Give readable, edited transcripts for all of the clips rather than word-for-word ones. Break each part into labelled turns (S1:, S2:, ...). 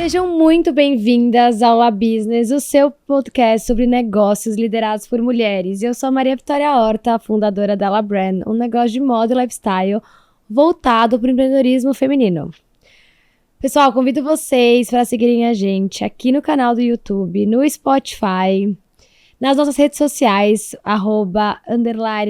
S1: Sejam muito bem-vindas ao La Business, o seu podcast sobre negócios liderados por mulheres. Eu sou a Maria Vitória Horta, fundadora da La Brand, um negócio de moda e lifestyle voltado para o empreendedorismo feminino. Pessoal, convido vocês para seguirem a gente aqui no canal do YouTube, no Spotify, nas nossas redes sociais,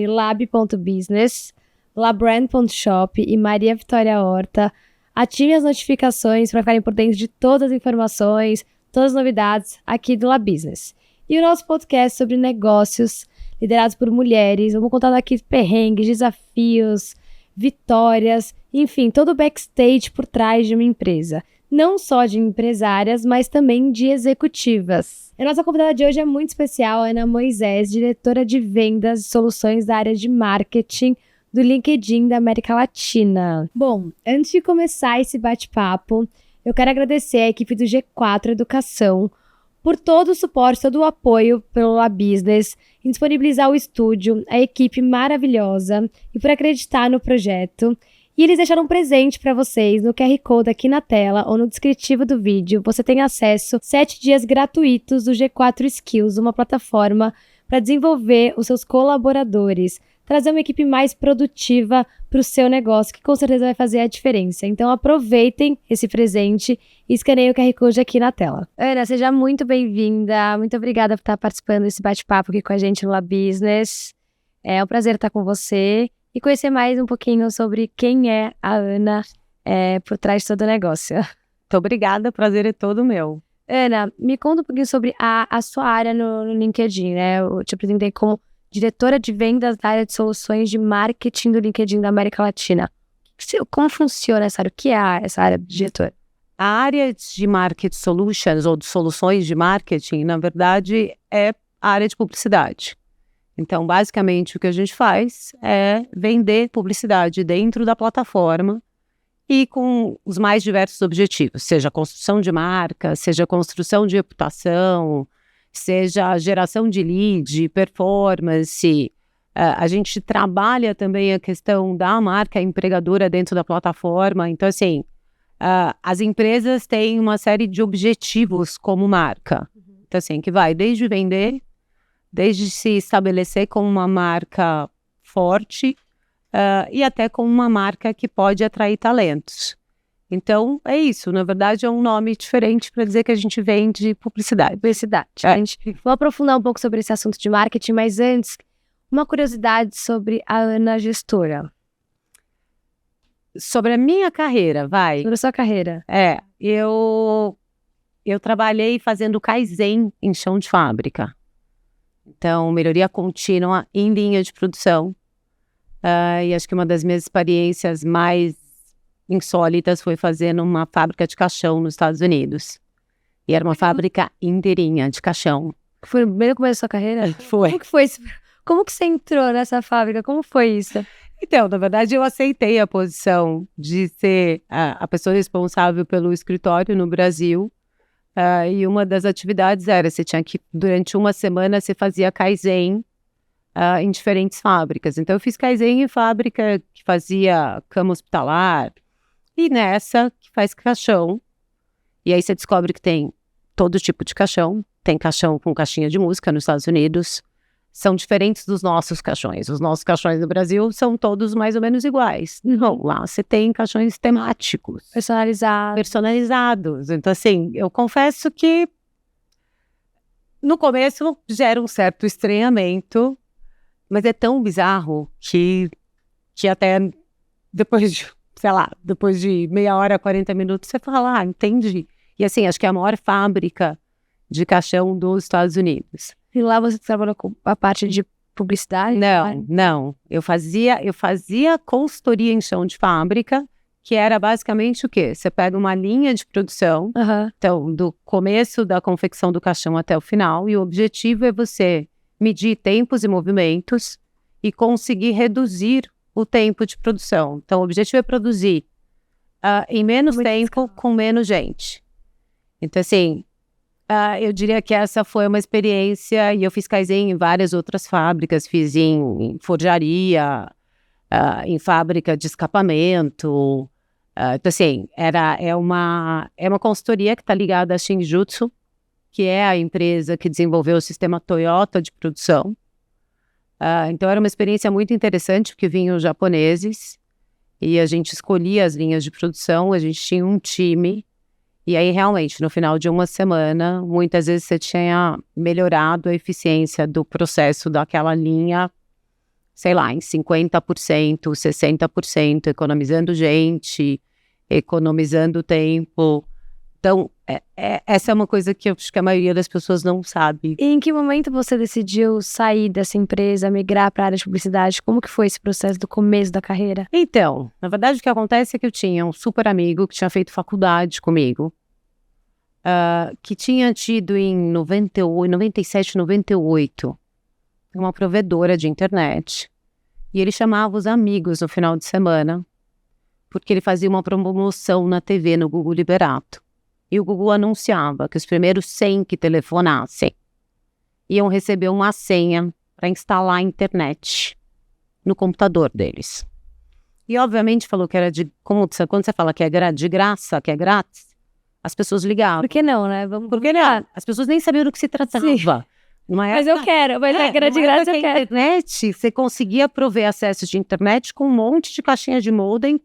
S1: @lab.business, labrand.shop e Maria Vitória Horta. Ative as notificações para ficarem por dentro de todas as informações, todas as novidades aqui do La Business. E o nosso podcast sobre negócios liderados por mulheres. Vamos contar aqui perrengues, desafios, vitórias, enfim, todo o backstage por trás de uma empresa. Não só de empresárias, mas também de executivas. A nossa convidada de hoje é muito especial, a Ana Moisés, diretora de vendas e soluções da área de marketing do LinkedIn da América Latina. Bom, antes de começar esse bate-papo, eu quero agradecer à equipe do G4 Educação por todo o suporte, todo o apoio pelo La Business, em disponibilizar o estúdio, a equipe maravilhosa e por acreditar no projeto. E eles deixaram um presente para vocês no QR Code aqui na tela ou no descritivo do vídeo. Você tem acesso a 7 dias gratuitos do G4 Skills, uma plataforma para desenvolver os seus colaboradores, trazer uma equipe mais produtiva para o seu negócio, que com certeza vai fazer a diferença. Então aproveitem esse presente e escaneiem o QR Code aqui na tela. Ana, seja muito bem-vinda, muito obrigada por estar participando desse bate-papo aqui com a gente no La Business. É um prazer estar com você e conhecer mais um pouquinho sobre quem é a Ana por trás de todo o negócio.
S2: Muito obrigada, o prazer é todo meu.
S1: Ana, me conta um pouquinho sobre a sua área no LinkedIn, né? Eu te apresentei como diretora de vendas da área de soluções de marketing do LinkedIn da América Latina. Como funciona essa área? O que é essa área de diretora?
S2: A área de Market Solutions, ou de soluções de marketing, na verdade, é a área de publicidade. Então, basicamente, o que a gente faz é vender publicidade dentro da plataforma e com os mais diversos objetivos, seja construção de marca, seja construção de reputação, seja geração de lead, performance. A gente trabalha também a questão da marca empregadora dentro da plataforma. Então, assim, as empresas têm uma série de objetivos como marca. Então, assim, que vai desde vender, desde se estabelecer como uma marca forte e até como uma marca que pode atrair talentos. Então, é isso. Na verdade, é um nome diferente para dizer que a gente vende publicidade.
S1: Vou aprofundar um pouco sobre esse assunto de marketing, mas antes, uma curiosidade sobre a Ana gestora.
S2: Sobre a minha carreira, vai.
S1: Sobre a sua carreira.
S2: Eu trabalhei fazendo Kaizen em chão de fábrica. Então, melhoria contínua em linha de produção. E acho que uma das minhas experiências mais insólitas foi fazer numa fábrica de caixão nos Estados Unidos. E era uma fábrica inteirinha de caixão.
S1: Foi bem no começo da sua carreira?
S2: Foi.
S1: Como que foi isso? Como que você entrou nessa fábrica? Como foi isso?
S2: Então, na verdade, eu aceitei a posição de ser a pessoa responsável pelo escritório no Brasil. E uma das atividades era, você tinha que, durante uma semana, você fazia Kaizen em diferentes fábricas. Então, eu fiz Kaizen em fábrica que fazia cama hospitalar, e nessa que faz caixão. E aí você descobre que tem todo tipo de caixão. Tem caixão com caixinha de música nos Estados Unidos. São diferentes dos nossos caixões. Os nossos caixões no Brasil são todos mais ou menos iguais. Não, lá você tem caixões temáticos. Personalizados. Então, assim, eu confesso que no começo gera um certo estranhamento, mas é tão bizarro que até depois de meia hora, 40 minutos, você fala, entendi. E assim, acho que é a maior fábrica de caixão dos Estados Unidos.
S1: E lá você trabalhou com a parte de publicidade?
S2: Não. Eu fazia consultoria em chão de fábrica, que era basicamente o quê? Você pega uma linha de produção, então, do começo da confecção do caixão até o final, e o objetivo é você medir tempos e movimentos e conseguir reduzir o tempo de produção. Então, o objetivo é produzir em menos tempo com menos gente. Então, assim, eu diria que essa foi uma experiência, e eu fiz Kaizen em várias outras fábricas, fiz em forjaria, em fábrica de escapamento, Então, assim, é uma consultoria que está ligada à Shinjutsu, que é a empresa que desenvolveu o sistema Toyota de produção. Então, era uma experiência muito interessante, porque vinham os japoneses e a gente escolhia as linhas de produção, a gente tinha um time, e aí, realmente, no final de uma semana, muitas vezes você tinha melhorado a eficiência do processo daquela linha, sei lá, em 50%, 60%, economizando gente, economizando tempo. Então, essa é uma coisa que eu acho que a maioria das pessoas não sabe.
S1: E em que momento você decidiu sair dessa empresa, migrar para a área de publicidade? Como que foi esse processo do começo da carreira?
S2: Então, na verdade, o que acontece é que eu tinha um super amigo que tinha feito faculdade comigo, que tinha tido em 97, 98, uma provedora de internet. E ele chamava os amigos no final de semana, porque ele fazia uma promoção na TV, no Google Liberato. E o Google anunciava que os primeiros 100 que telefonassem iam receber uma senha para instalar a internet no computador deles. E, obviamente, falou que era quando você fala que é de graça, que é grátis, as pessoas ligavam.
S1: Por que não, né?
S2: Por que não? As pessoas nem sabiam do que se tratava.
S1: Mas eu quero, mas era de graça, eu quero.
S2: Internet, você conseguia prover acesso de internet com um monte de caixinha de modem,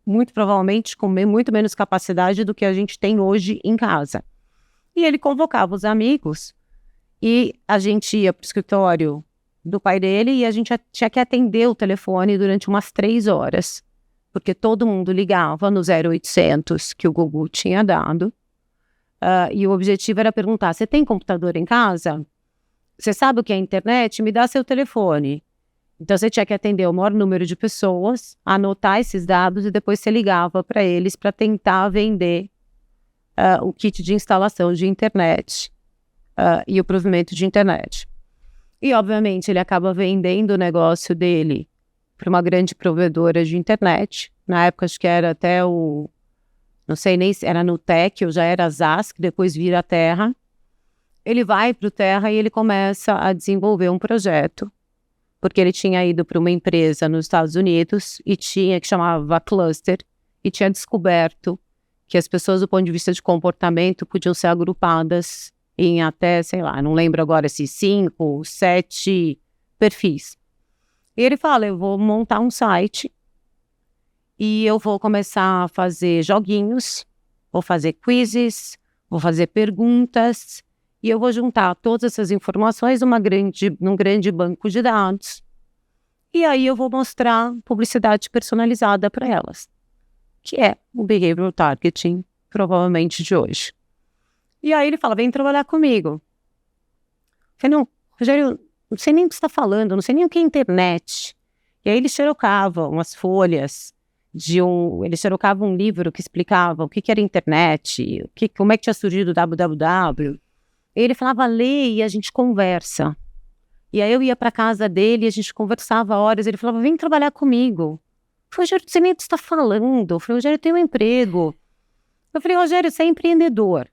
S2: muito provavelmente com muito menos capacidade do que a gente tem hoje em casa. E ele convocava os amigos e a gente ia para o escritório do pai dele e a gente tinha que atender o telefone durante umas 3 horas, porque todo mundo ligava no 0800 que o Google tinha dado. E o objetivo era perguntar: você tem computador em casa? Você sabe o que é internet? Me dá seu telefone. Então, você tinha que atender o maior número de pessoas, anotar esses dados e depois você ligava para eles para tentar vender o kit de instalação de internet e o provimento de internet. E, obviamente, ele acaba vendendo o negócio dele para uma grande provedora de internet. Na época, acho que era até não sei nem se era Nutec ou já era ZAS, que depois vira a Terra. Ele vai para o Terra e ele começa a desenvolver um projeto, porque ele tinha ido para uma empresa nos Estados Unidos que chamava Cluster, e tinha descoberto que as pessoas, do ponto de vista de comportamento, podiam ser agrupadas em até, sei lá, não lembro agora se 5, 7 perfis. E ele fala: eu vou montar um site e eu vou começar a fazer joguinhos, vou fazer quizzes, vou fazer perguntas, e eu vou juntar todas essas informações num grande banco de dados. E aí eu vou mostrar publicidade personalizada para elas, que é o behavioral targeting, provavelmente de hoje. E aí ele fala: vem trabalhar comigo. Eu falei: não, Rogério, não sei nem o que você está falando, não sei nem o que é internet. E aí ele xerocava umas folhas ele xerocava um livro que explicava o que era internet, como é que tinha surgido o www. Ele falava: lê e a gente conversa. E aí eu ia para casa dele e a gente conversava horas. Ele falava: vem trabalhar comigo. Eu falei: Rogério, você nem está falando. Eu falei: Rogério, eu tenho um emprego. Eu falei: Rogério, você é empreendedor,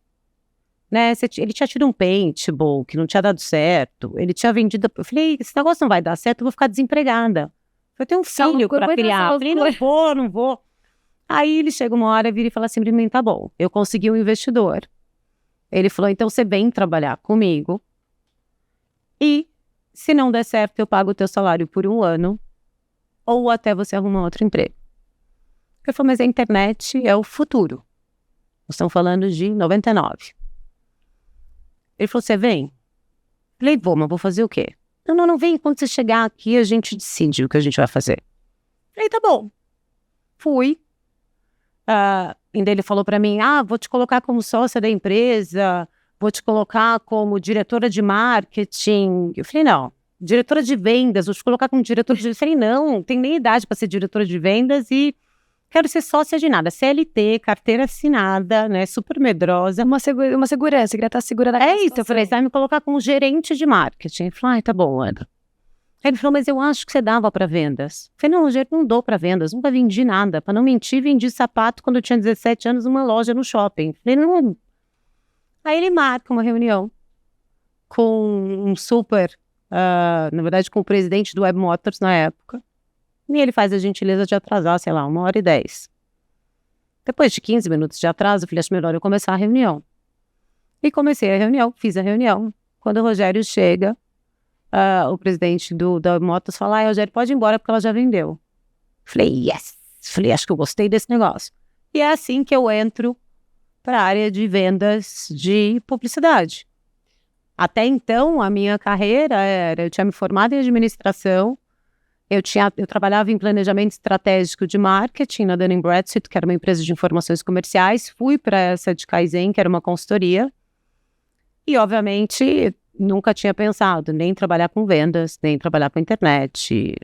S2: né? Ele tinha tido um paintball que não tinha dado certo. Ele tinha vendido. Eu falei: esse negócio não vai dar certo, eu vou ficar desempregada. Eu tenho um filho para criar. Eu falei: não vou. Aí ele chega uma hora, vira e fala assim para mim: tá bom, eu consegui um investidor. Ele falou: então você vem trabalhar comigo e, se não der certo, eu pago o teu salário por 1 ano ou até você arrumar outro emprego. Eu falei: mas a internet é o futuro. Nós estamos falando de 99. Ele falou: você vem? Eu falei: vou, mas vou fazer o quê? Não vem, quando você chegar aqui a gente decide o que a gente vai fazer. Eu falei: tá bom. Fui. Ainda ele falou para mim: vou te colocar como sócia da empresa, vou te colocar como diretora de marketing. Eu falei: não, diretora de vendas, vou te colocar como diretora de... Eu falei: não tenho nem idade para ser diretora de vendas e quero ser sócia de nada. CLT, carteira assinada, né, super medrosa.
S1: Uma segurança, queria estar segura da
S2: isso, eu falei: você vai me colocar como gerente de marketing. Ele falou: tá bom, Ana. Aí ele falou: mas eu acho que você dava para vendas. Eu falei: não, Rogério, não dou para vendas, nunca vendi nada. Para não mentir, vendi sapato quando eu tinha 17 anos numa loja no shopping. Eu falei: não. Aí ele marca uma reunião com um super, na verdade, com o presidente do Web Motors na época. E ele faz a gentileza de atrasar, sei lá, 1h10. Depois de 15 minutos de atraso, eu falei, acho melhor eu começar a reunião. E comecei a reunião, fiz a reunião. Quando o Rogério chega, o presidente da Motos fala, Rogério, pode ir embora porque ela já vendeu. Falei, yes! Falei, acho que eu gostei desse negócio. E é assim que eu entro para a área de vendas de publicidade. Até então, a minha carreira eu tinha me formado em administração, eu trabalhava em planejamento estratégico de marketing na Dun & Bradstreet, que era uma empresa de informações comerciais, fui para essa de Kaizen, que era uma consultoria, e obviamente nunca tinha pensado nem em trabalhar com vendas, nem em trabalhar com internet,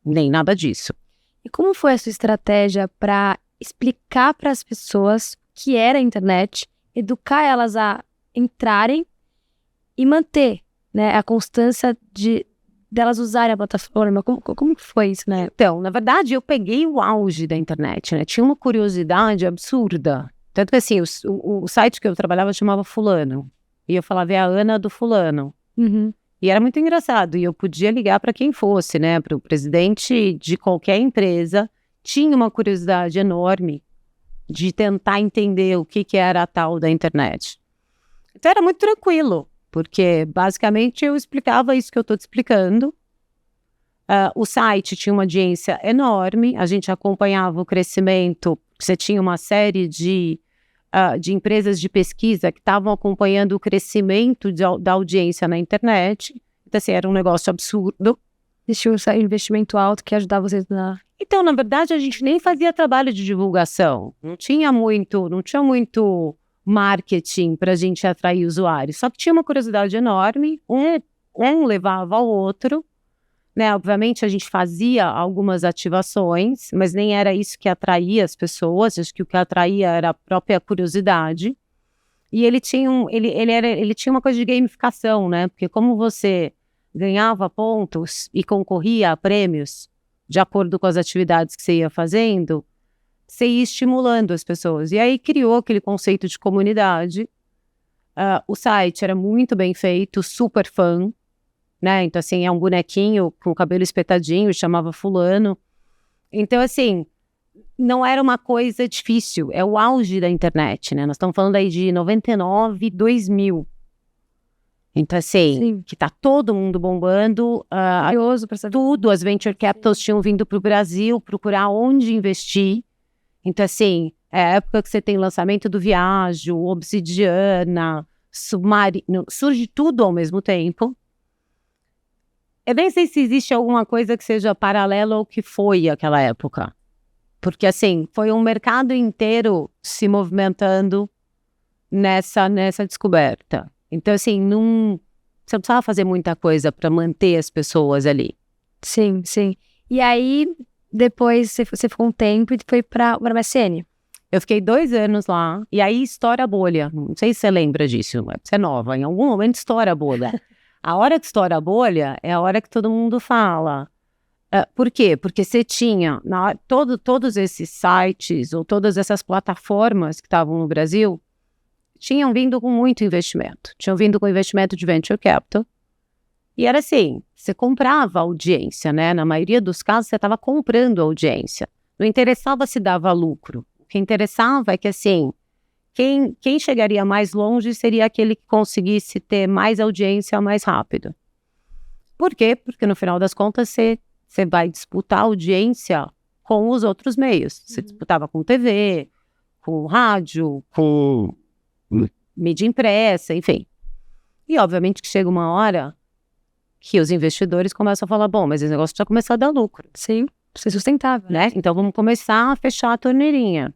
S2: nem nada disso.
S1: E como foi a sua estratégia para explicar para as pessoas o que era a internet, educar elas a entrarem e manter, né, a constância delas usarem a plataforma? Como que foi isso, né?
S2: Então, na verdade, eu peguei o auge da internet, né? Tinha uma curiosidade absurda. Tanto que, assim, o site que eu trabalhava chamava Fulano. E eu falava, é a Ana do Fulano.
S1: Uhum.
S2: E era muito engraçado. E eu podia ligar para quem fosse, né? Para o presidente de qualquer empresa. Tinha uma curiosidade enorme de tentar entender o que era a tal da internet. Então, era muito tranquilo. Porque, basicamente, eu explicava isso que eu estou te explicando. O site tinha uma audiência enorme, a gente acompanhava o crescimento, você tinha uma série de empresas de pesquisa que estavam acompanhando o crescimento da audiência na internet. Então, assim, era um negócio absurdo.
S1: Existia um investimento alto que ajudava vocês na...
S2: Então, na verdade, a gente nem fazia trabalho de divulgação. Não tinha muito marketing para a gente atrair usuários, só que tinha uma curiosidade enorme, um levava ao outro, né? Obviamente a gente fazia algumas ativações, mas nem era isso que atraía as pessoas, acho que o que atraía era a própria curiosidade, e ele tinha uma coisa de gamificação, né? Porque como você ganhava pontos e concorria a prêmios, de acordo com as atividades que você ia fazendo, você ia estimulando as pessoas. E aí criou aquele conceito de comunidade. O site era muito bem feito, super fã, né? Então, assim, é um bonequinho com o cabelo espetadinho, chamava Fulano. Então, assim, não era uma coisa difícil. É o auge da internet, né? Nós estamos falando aí de 99, 2000. Então, assim,
S1: Sim.
S2: que tá todo mundo bombando.
S1: Curioso para saber.
S2: Tudo, as venture capitals tinham vindo para o Brasil procurar onde investir. Então, assim, é a época que você tem lançamento do Viaggio, Obsidiana, Submarino, surge tudo ao mesmo tempo. Eu nem sei se existe alguma coisa que seja paralela ao que foi aquela época. Porque, assim, foi um mercado inteiro se movimentando nessa descoberta. Então, assim, você não precisava fazer muita coisa para manter as pessoas ali.
S1: Sim, sim. E aí... Depois você ficou um tempo e foi para o MSN.
S2: Eu fiquei 2 anos lá, e aí estoura a bolha. Não sei se você lembra disso, você é nova, em algum momento estoura a bolha. A hora que estoura a bolha é a hora que todo mundo fala. Por quê? Porque você tinha, todos esses sites, ou todas essas plataformas que estavam no Brasil, tinham vindo com muito investimento. Tinham vindo com investimento de venture capital. E era assim, você comprava audiência, né? Na maioria dos casos, você estava comprando audiência. Não interessava se dava lucro. O que interessava é que, assim, quem chegaria mais longe seria aquele que conseguisse ter mais audiência mais rápido. Por quê? Porque, no final das contas, você vai disputar audiência com os outros meios. Você disputava com TV, com rádio, com mídia impressa, enfim. E, obviamente, que chega uma hora que os investidores começam a falar, bom, mas esse negócio precisa começar a dar lucro.
S1: Sim, ser sustentável.
S2: Né? Então, vamos começar a fechar a torneirinha.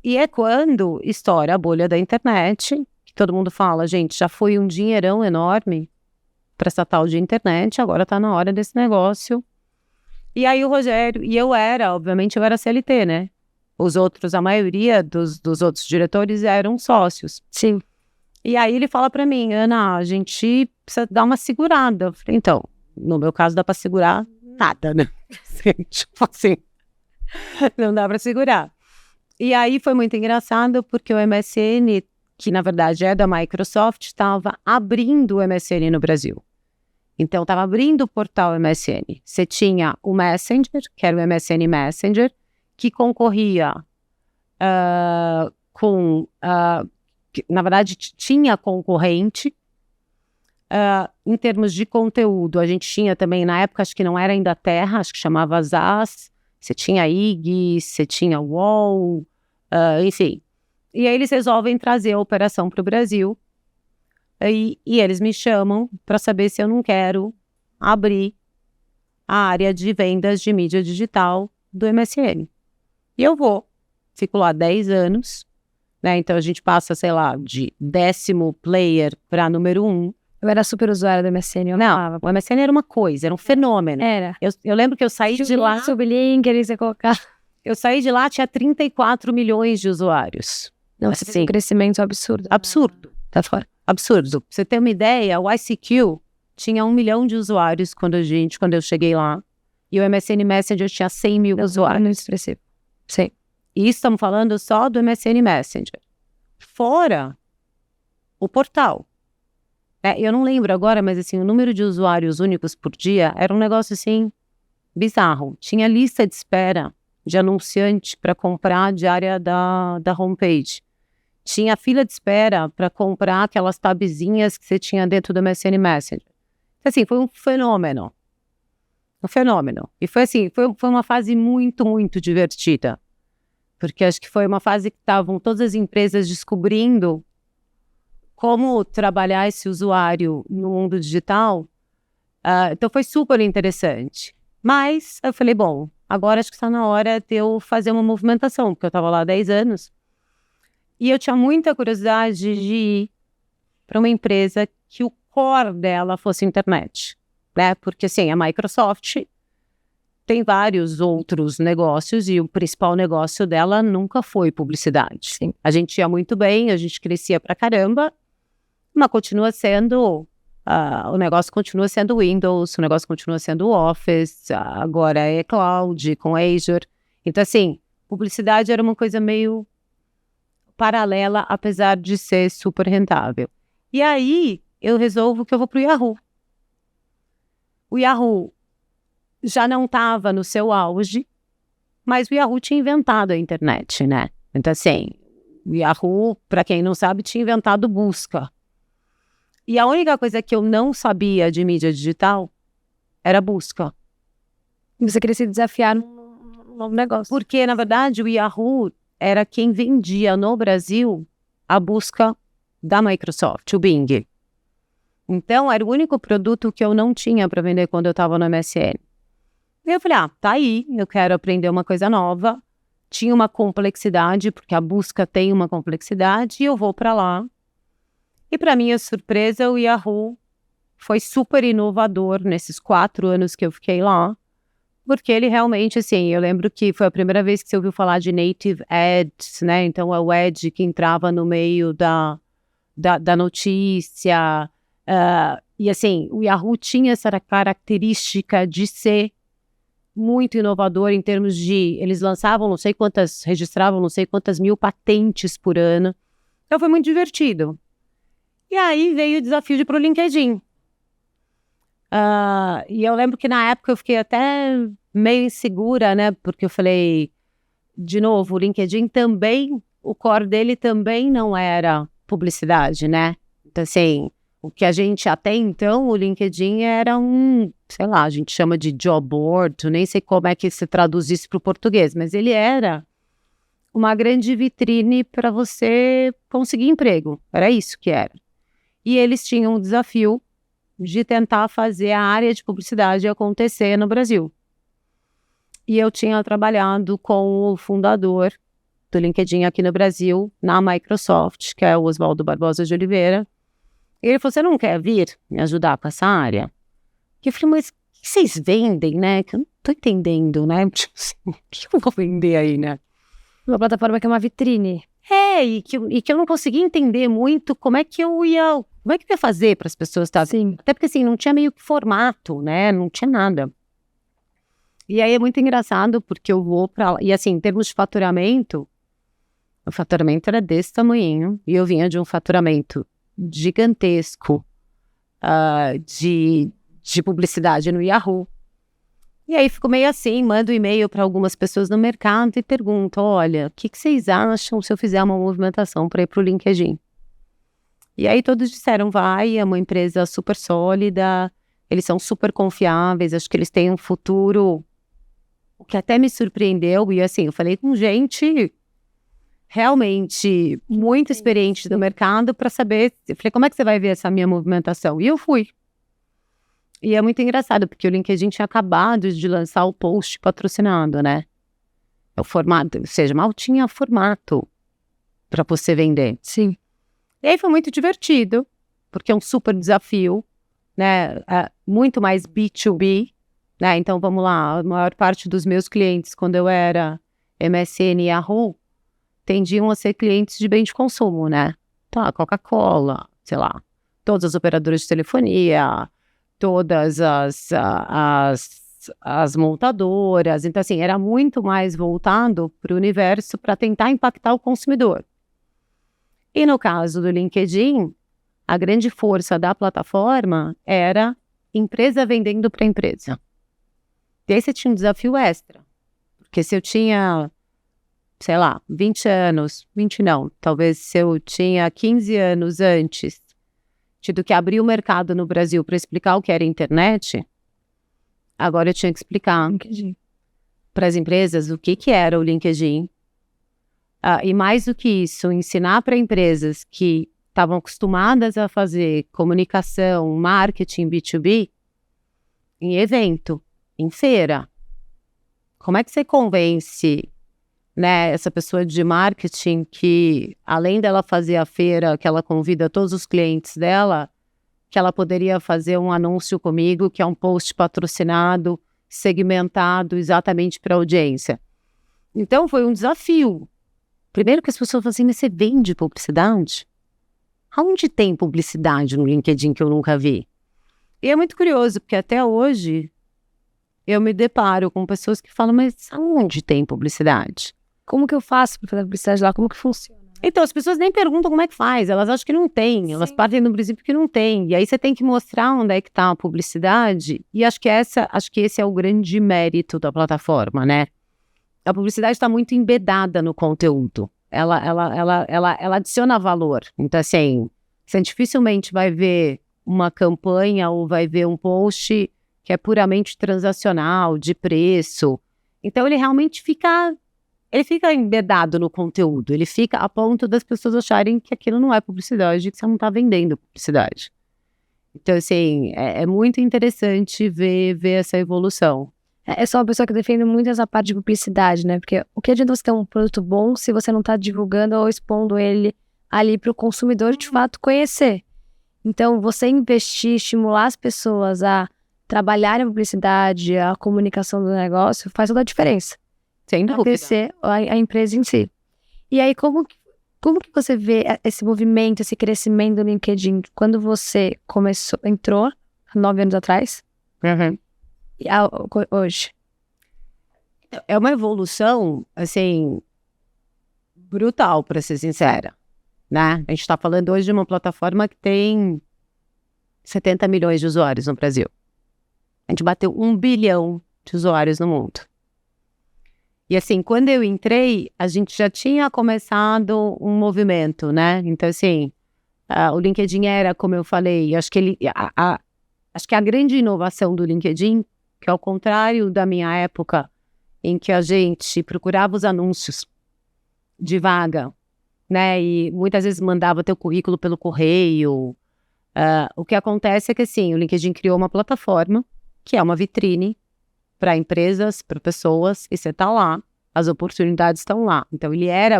S2: E é quando estoura a bolha da internet, que todo mundo fala, gente, já foi um dinheirão enorme para essa tal de internet, agora está na hora desse negócio. E aí o Rogério, e obviamente eu era CLT, né? Os outros, a maioria dos outros diretores eram sócios.
S1: Sim.
S2: E aí ele fala para mim, Ana, a gente precisa dar uma segurada. Eu falei, então, no meu caso dá para segurar nada, né? Tipo assim, não dá para segurar. E aí foi muito engraçado porque o MSN, que na verdade é da Microsoft, estava abrindo o MSN no Brasil. Então estava abrindo o portal MSN. Você tinha o Messenger, que era o MSN Messenger, que concorria na verdade, tinha concorrente. Em termos de conteúdo, a gente tinha também, na época, acho que não era ainda Terra, acho que chamava ZAS, você tinha IG, você tinha UOL, enfim. E aí eles resolvem trazer a operação para o Brasil, e eles me chamam para saber se eu não quero abrir a área de vendas de mídia digital do MSN. E eu vou, fico lá 10 anos, né? Então a gente passa, sei lá, de 10º player para número 1.
S1: Eu era super usuária do MSN, eu amava.
S2: O MSN era uma coisa, era um fenômeno.
S1: Era.
S2: Eu lembro que eu saí de lá...
S1: Sublink, eles iam colocar...
S2: Eu saí de lá, tinha 34 milhões de usuários.
S1: Não, você tem um crescimento absurdo.
S2: Absurdo. Tá fora. Absurdo. Pra você ter uma ideia, o ICQ tinha 1 milhão de usuários quando eu cheguei lá. E o MSN Messenger tinha 100 mil usuários.
S1: Muito expressivo. Sim.
S2: E isso estamos falando só do MSN Messenger. Fora o portal. Eu não lembro agora, mas assim, o número de usuários únicos por dia era um negócio assim, bizarro. Tinha lista de espera de anunciante para comprar a diária da homepage. Tinha fila de espera para comprar aquelas tabzinhas que você tinha dentro do MSN Messenger. Assim, foi um fenômeno. Um fenômeno. E foi assim, foi uma fase muito, muito divertida. Porque acho que foi uma fase que estavam todas as empresas descobrindo como trabalhar esse usuário no mundo digital. Então foi super interessante. Mas eu falei, bom, agora acho que está na hora de eu fazer uma movimentação, porque eu estava lá há 10 anos. E eu tinha muita curiosidade de ir para uma empresa que o core dela fosse internet, né? Porque assim, a Microsoft tem vários outros negócios e o principal negócio dela nunca foi publicidade.
S1: Sim.
S2: A gente ia muito bem, a gente crescia pra caramba, mas continua sendo... o negócio continua sendo Windows, o negócio continua sendo Office, agora é Cloud com Azure. Então, assim, publicidade era uma coisa meio paralela, apesar de ser super rentável. E aí, eu resolvo que eu vou pro Yahoo. O Yahoo já não estava no seu auge, mas o Yahoo tinha inventado a internet, né? Então, assim, o Yahoo, para quem não sabe, tinha inventado busca. E a única coisa que eu não sabia de mídia digital era busca.
S1: Você queria se desafiar num novo negócio.
S2: Porque, na verdade, o Yahoo era quem vendia no Brasil a busca da Microsoft, o Bing. Então, era o único produto que eu não tinha para vender quando eu estava no MSN. E eu falei, tá aí, eu quero aprender uma coisa nova. Tinha uma complexidade, porque a busca tem uma complexidade, e eu vou para lá. E para minha surpresa, o Yahoo foi super inovador nesses 4 anos que eu fiquei lá, porque ele realmente, assim, eu lembro que foi a primeira vez que você ouviu falar de native ads, né? Então, é o ad que entrava no meio da notícia. E assim, o Yahoo tinha essa característica de ser muito inovador em termos de... Eles lançavam registravam não sei quantas mil patentes por ano. Então, foi muito divertido. E aí veio o desafio de ir pro LinkedIn. E eu lembro que na época eu fiquei até meio insegura, né? Porque eu falei, de novo, o LinkedIn também, o core dele também não era publicidade, né? Então, assim, o que a gente até então, o LinkedIn era sei lá, a gente chama de job board, eu nem sei como é que se traduz isso para o português, mas ele era uma grande vitrine para você conseguir emprego. Era isso que era. E eles tinham um desafio de tentar fazer a área de publicidade acontecer no Brasil. E eu tinha trabalhado com o fundador do LinkedIn aqui no Brasil, na Microsoft, que é o Oswaldo Barbosa de Oliveira. E ele falou, você não quer vir me ajudar com essa área? E eu falei, mas o que vocês vendem, né? Que eu não tô entendendo, né? Tipo assim, o que eu vou vender aí, né?
S1: Uma plataforma que é uma vitrine.
S2: E que eu não conseguia entender muito como é que eu ia fazer para as pessoas estar...
S1: Sim.
S2: Até porque, assim, não tinha meio que formato, né? Não tinha nada. E aí é muito engraçado, porque eu vou para lá... E assim, em termos de faturamento, o faturamento era desse tamanho. E eu vinha de um faturamento gigantesco de publicidade no Yahoo. E aí fico meio assim, mando e-mail para algumas pessoas no mercado e pergunto, olha, o que vocês acham se eu fizer uma movimentação para ir para o LinkedIn? E aí todos disseram, vai, é uma empresa super sólida, eles são super confiáveis, acho que eles têm um futuro, o que até me surpreendeu, e assim, eu falei com gente realmente muito experiente do mercado para saber, eu falei, como é que você vai ver essa minha movimentação? E eu fui. E é muito engraçado, porque o LinkedIn tinha acabado de lançar o post patrocinado, né? É o formato, ou seja, mal tinha formato para você vender.
S1: Sim.
S2: E aí foi muito divertido, porque é um super desafio, né? É muito mais B2B, né? Então vamos lá, a maior parte dos meus clientes, quando eu era MSN e Yahoo, tendiam a ser clientes de bem de consumo, né? Tá, Coca-Cola, sei lá, todas as operadoras de telefonia, todas as montadoras. Então, assim, era muito mais voltado para o universo para tentar impactar o consumidor. E no caso do LinkedIn, a grande força da plataforma era empresa vendendo para empresa. E aí você tinha um desafio extra. Porque se eu tinha, sei lá, 20 anos, 20 não, talvez se eu tinha 15 anos antes, tido que abrir o mercado no Brasil para explicar o que era internet, agora eu tinha que explicar para as empresas o que era o LinkedIn. E mais do que isso, ensinar para empresas que estavam acostumadas a fazer comunicação, marketing B2B, em evento, em feira. Como é que você convence, né, essa pessoa de marketing que, além dela fazer a feira, que ela convida todos os clientes dela, que ela poderia fazer um anúncio comigo, que é um post patrocinado, segmentado exatamente para a audiência. Então, foi um desafio. Primeiro que as pessoas falam assim, mas você vende publicidade? Aonde tem publicidade no LinkedIn que eu nunca vi? E é muito curioso, porque até hoje eu me deparo com pessoas que falam, mas aonde tem publicidade?
S1: Como que eu faço para fazer publicidade lá? Como que funciona?
S2: Então, as pessoas nem perguntam como é que faz, elas acham que não tem, elas partem do princípio que não tem. E aí você tem que mostrar onde é que está a publicidade, e acho que esse é o grande mérito da plataforma, né? A publicidade está muito embedada no conteúdo. Ela adiciona valor. Então, assim, você dificilmente vai ver uma campanha ou vai ver um post que é puramente transacional, de preço. Então, ele realmente fica embedado no conteúdo. Ele fica a ponto das pessoas acharem que aquilo não é publicidade, que você não está vendendo publicidade. Então, assim, é muito interessante ver essa evolução.
S1: Eu sou uma pessoa que defende muito essa parte de publicidade, né? Porque o que adianta você ter um produto bom se você não está divulgando ou expondo ele ali para o consumidor de fato conhecer? Então, você investir, estimular as pessoas a trabalharem a publicidade, a comunicação do negócio, faz toda a diferença.
S2: Sem
S1: Para
S2: dúvida.
S1: crescer a empresa em si. E aí, como que você vê esse movimento, esse crescimento do LinkedIn quando você entrou 9 anos atrás?
S2: Uhum.
S1: E hoje?
S2: É uma evolução, assim, brutal, para ser sincera, né? A gente está falando hoje de uma plataforma que tem 70 milhões de usuários no Brasil. A gente bateu 1 bilhão de usuários no mundo. E assim, quando eu entrei, a gente já tinha começado um movimento, né? Então, assim, o LinkedIn era, como eu falei, acho que a grande inovação do LinkedIn, que ao contrário da minha época, em que a gente procurava os anúncios de vaga, né? E muitas vezes mandava teu currículo pelo correio. O que acontece é que, assim, o LinkedIn criou uma plataforma, que é uma vitrine para empresas, para pessoas, e você está lá, as oportunidades estão lá. Então,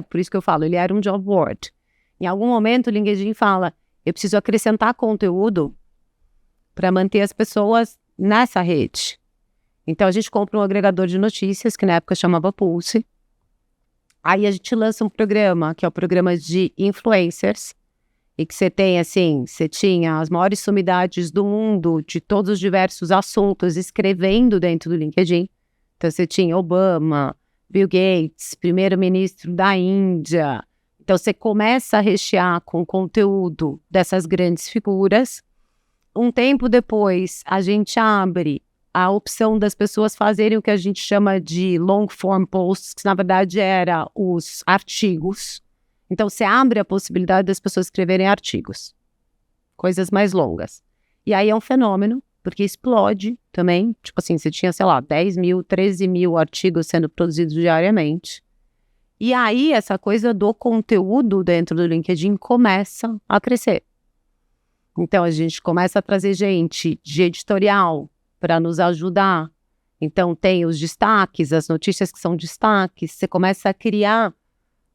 S2: por isso que eu falo, ele era um job board. Em algum momento, o LinkedIn fala, eu preciso acrescentar conteúdo para manter as pessoas nessa rede. Então, a gente compra um agregador de notícias, que na época chamava Pulse. Aí a gente lança um programa, que é o programa de influencers, e que você tem, assim, você tinha as maiores sumidades do mundo, de todos os diversos assuntos, escrevendo dentro do LinkedIn. Então, você tinha Obama, Bill Gates, primeiro-ministro da Índia. Então, você começa a rechear com conteúdo dessas grandes figuras. Um tempo depois, a gente abre a opção das pessoas fazerem o que a gente chama de long form posts, que na verdade era os artigos. Então, você abre a possibilidade das pessoas escreverem artigos, coisas mais longas. E aí é um fenômeno, porque explode também. Tipo assim, você tinha, sei lá, 10 mil, 13 mil artigos sendo produzidos diariamente. E aí, essa coisa do conteúdo dentro do LinkedIn começa a crescer. Então, a gente começa a trazer gente de editorial para nos ajudar. Então, tem os destaques, as notícias que são destaques. Você começa a criar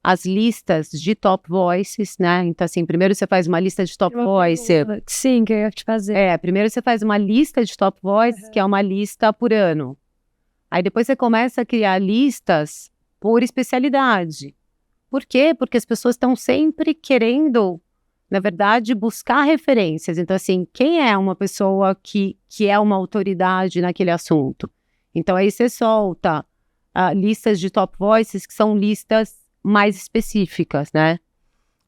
S2: as listas de top voices, né? Então, assim, primeiro você faz uma lista de top voice.
S1: Sim, que eu ia te fazer.
S2: Primeiro você faz uma lista de top voices, que é uma lista por ano. Aí depois você começa a criar listas por especialidade. Por quê? Porque as pessoas estão sempre querendo, na verdade, buscar referências. Então, assim, quem é uma pessoa que é uma autoridade naquele assunto? Então, aí você solta listas de top voices, que são listas mais específicas, né?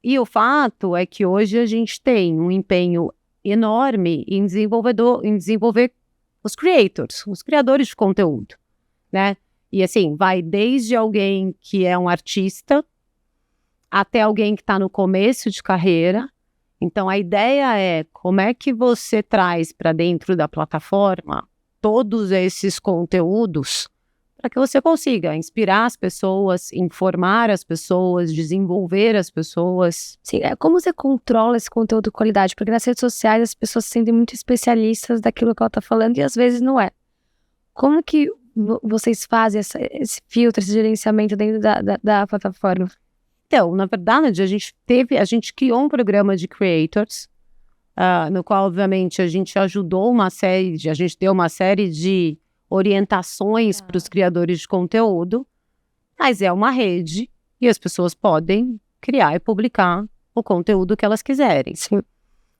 S2: E o fato é que hoje a gente tem um empenho enorme em desenvolver os creators, os criadores de conteúdo, né? E assim, vai desde alguém que é um artista até alguém que está no começo de carreira. Então, a ideia é como é que você traz para dentro da plataforma todos esses conteúdos para que você consiga inspirar as pessoas, informar as pessoas, desenvolver as pessoas.
S1: Sim, como você controla esse conteúdo de qualidade? Porque nas redes sociais as pessoas se sentem muito especialistas daquilo que ela está falando e às vezes não é. Como que vocês fazem esse filtro, esse gerenciamento dentro da plataforma?
S2: Então, na verdade, a gente criou um programa de creators, no qual, obviamente, a gente deu uma série de orientações para os criadores de conteúdo, mas é uma rede e as pessoas podem criar e publicar o conteúdo que elas quiserem.
S1: Sim.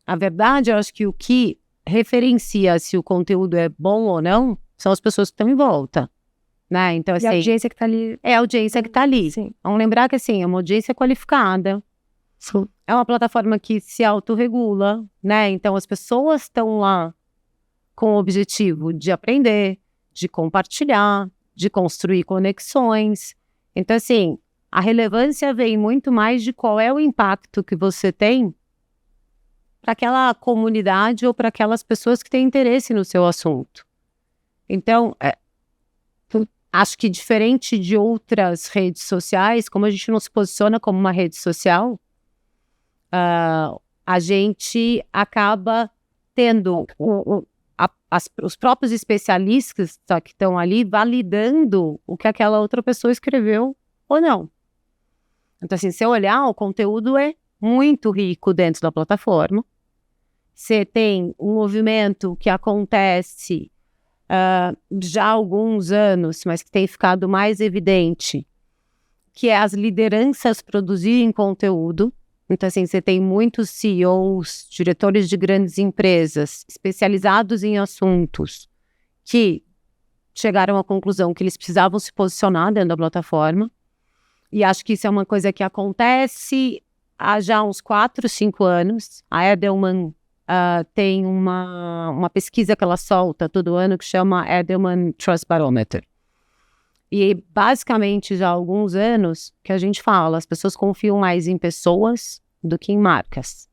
S2: A verdade, eu acho que o que referencia se o conteúdo é bom ou não são as pessoas que estão em volta, né? Então, assim,
S1: E a audiência que está ali.
S2: É a audiência que está ali.
S1: Sim.
S2: Vamos lembrar que, assim, é uma audiência qualificada.
S1: Sim.
S2: É uma plataforma que se autorregula, né? Então, as pessoas estão lá com o objetivo de aprender, de compartilhar, de construir conexões. Então, assim, a relevância vem muito mais de qual é o impacto que você tem para aquela comunidade ou para aquelas pessoas que têm interesse no seu assunto. Então, acho que diferente de outras redes sociais, como a gente não se posiciona como uma rede social, a gente acaba tendo os próprios especialistas que estão ali validando o que aquela outra pessoa escreveu ou não. Então, assim, se eu olhar, o conteúdo é muito rico dentro da plataforma. Você tem um movimento que acontece já há alguns anos, mas que tem ficado mais evidente, que é as lideranças produzirem conteúdo. Então, assim, você tem muitos CEOs, diretores de grandes empresas, especializados em assuntos, que chegaram à conclusão que eles precisavam se posicionar dentro da plataforma. E acho que isso é uma coisa que acontece há já uns 4, 5 anos. A Edelman tem uma pesquisa que ela solta todo ano que chama Edelman Trust Barometer. E basicamente já há alguns anos que a gente fala, as pessoas confiam mais em pessoas do que em marcas.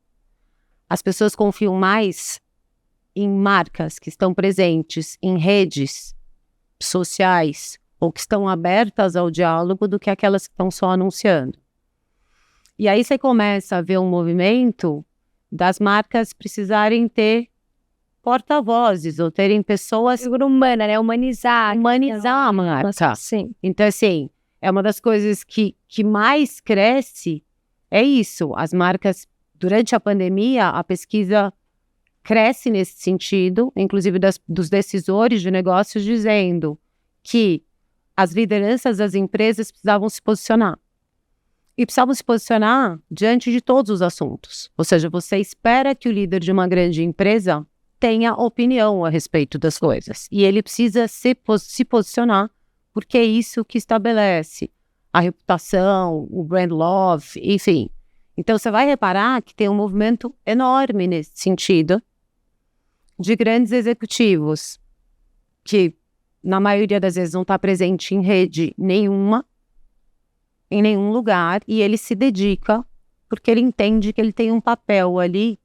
S2: As pessoas confiam mais em marcas que estão presentes em redes sociais ou que estão abertas ao diálogo do que aquelas que estão só anunciando. E aí você começa a ver um movimento das marcas precisarem ter porta-vozes ou terem pessoas...
S1: Figura humana, né? Humanizar
S2: a marca.
S1: Sim.
S2: Então, assim, é uma das coisas que mais cresce, é isso. As marcas, durante a pandemia, a pesquisa cresce nesse sentido, inclusive dos decisores de negócios, dizendo que as lideranças das empresas precisavam se posicionar. E precisavam se posicionar diante de todos os assuntos. Ou seja, você espera que o líder de uma grande empresa tenha opinião a respeito das coisas. E ele precisa se posicionar, porque é isso que estabelece a reputação, o brand love, enfim. Então, você vai reparar que tem um movimento enorme nesse sentido de grandes executivos que na maioria das vezes não está presente em rede nenhuma, em nenhum lugar, e ele se dedica porque ele entende que ele tem um papel ali,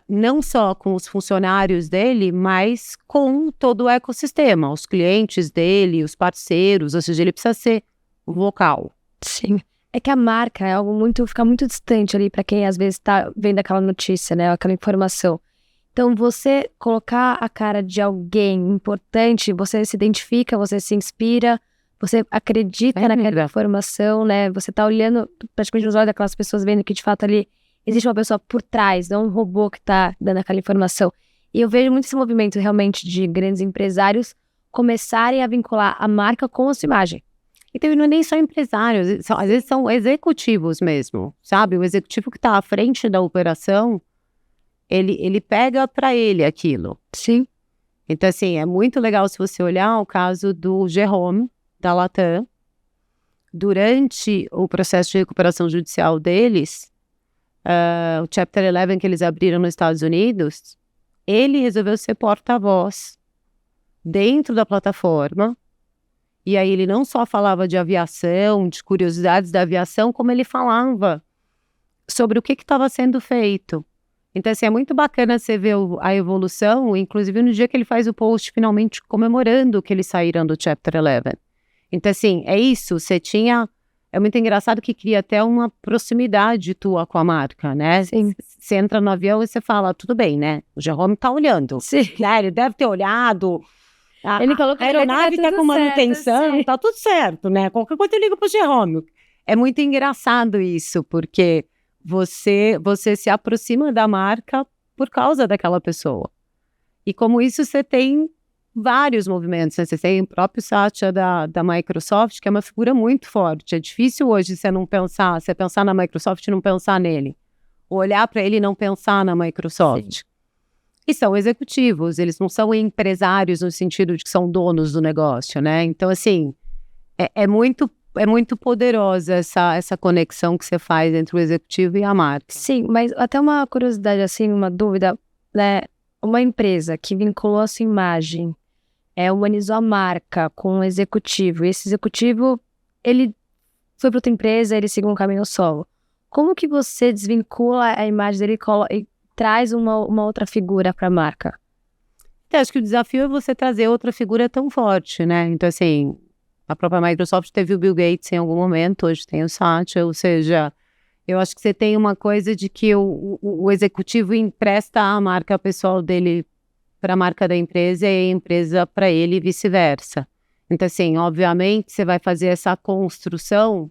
S2: não só com os funcionários dele, mas com todo o ecossistema, os clientes dele, os parceiros, ou seja, ele precisa ser vocal.
S1: Sim. É que a marca é algo fica muito distante ali para quem às vezes tá vendo aquela notícia, né, aquela informação. Então, você colocar a cara de alguém importante, você se identifica, você se inspira, você acredita naquela informação, né? Você tá olhando praticamente nos olhos daquelas pessoas, vendo que de fato ali existe uma pessoa por trás, não um robô que tá dando aquela informação. E eu vejo muito esse movimento realmente de grandes empresários começarem a vincular a marca com a sua imagem.
S2: Então, não é nem só empresários, às vezes são executivos mesmo, sabe? O executivo que está à frente da operação, ele pega para ele aquilo.
S1: Sim.
S2: Então, assim, é muito legal se você olhar o caso do Jerome, da Latam. Durante o processo de recuperação judicial deles, o Chapter 11 que eles abriram nos Estados Unidos, ele resolveu ser porta-voz dentro da plataforma. E aí ele não só falava de aviação, de curiosidades da aviação, como ele falava sobre o que estava sendo feito. Então, assim, é muito bacana você ver a evolução, inclusive no dia que ele faz o post finalmente comemorando que eles saíram do Chapter 11. Então, assim, é isso, você tinha... É muito engraçado que cria até uma proximidade tua com a marca, né?
S1: Sim.
S2: Você entra no avião e você fala, tudo bem, né? O Jerome tá olhando.
S1: Sim.
S2: Né? Ele deve ter olhado...
S1: Ele colocou
S2: a aeronave está com manutenção,
S1: certo,
S2: tá tudo certo, né? Qualquer coisa eu ligo pro Jerome. É muito engraçado isso, porque você se aproxima da marca por causa daquela pessoa. E como isso, você tem vários movimentos, né? Você tem o próprio Satya da Microsoft, que é uma figura muito forte. É difícil hoje você pensar na Microsoft e não pensar nele. Olhar para ele e não pensar na Microsoft. Sim. E são executivos, eles não são empresários no sentido de que são donos do negócio, né? Então, assim, é muito poderosa essa conexão que você faz entre o executivo e a marca.
S1: Sim, mas até uma curiosidade, assim, uma dúvida, né? Uma empresa que vinculou a sua imagem, humanizou a marca com um executivo, e esse executivo, ele foi para outra empresa, ele seguiu um caminho solo. Como que você desvincula a imagem dele e traz uma outra figura para a marca?
S2: Então, acho que o desafio é você trazer outra figura tão forte, né? Então, assim, a própria Microsoft teve o Bill Gates em algum momento, hoje tem o Satya, ou seja, eu acho que você tem uma coisa de que o executivo empresta a marca pessoal dele para a marca da empresa e a empresa para ele e vice-versa. Então, assim, obviamente, você vai fazer essa construção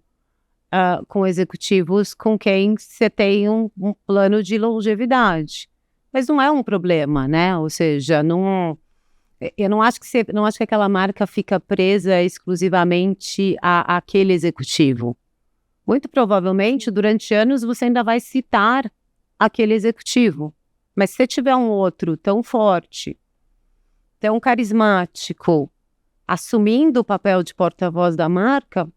S2: com executivos com quem você tem um plano de longevidade. Mas não é um problema, né? Ou seja, eu não acho que aquela marca fica presa exclusivamente àquele executivo. Muito provavelmente, durante anos, você ainda vai citar aquele executivo. Mas se você tiver um outro tão forte, tão carismático, assumindo o papel de porta-voz da marca,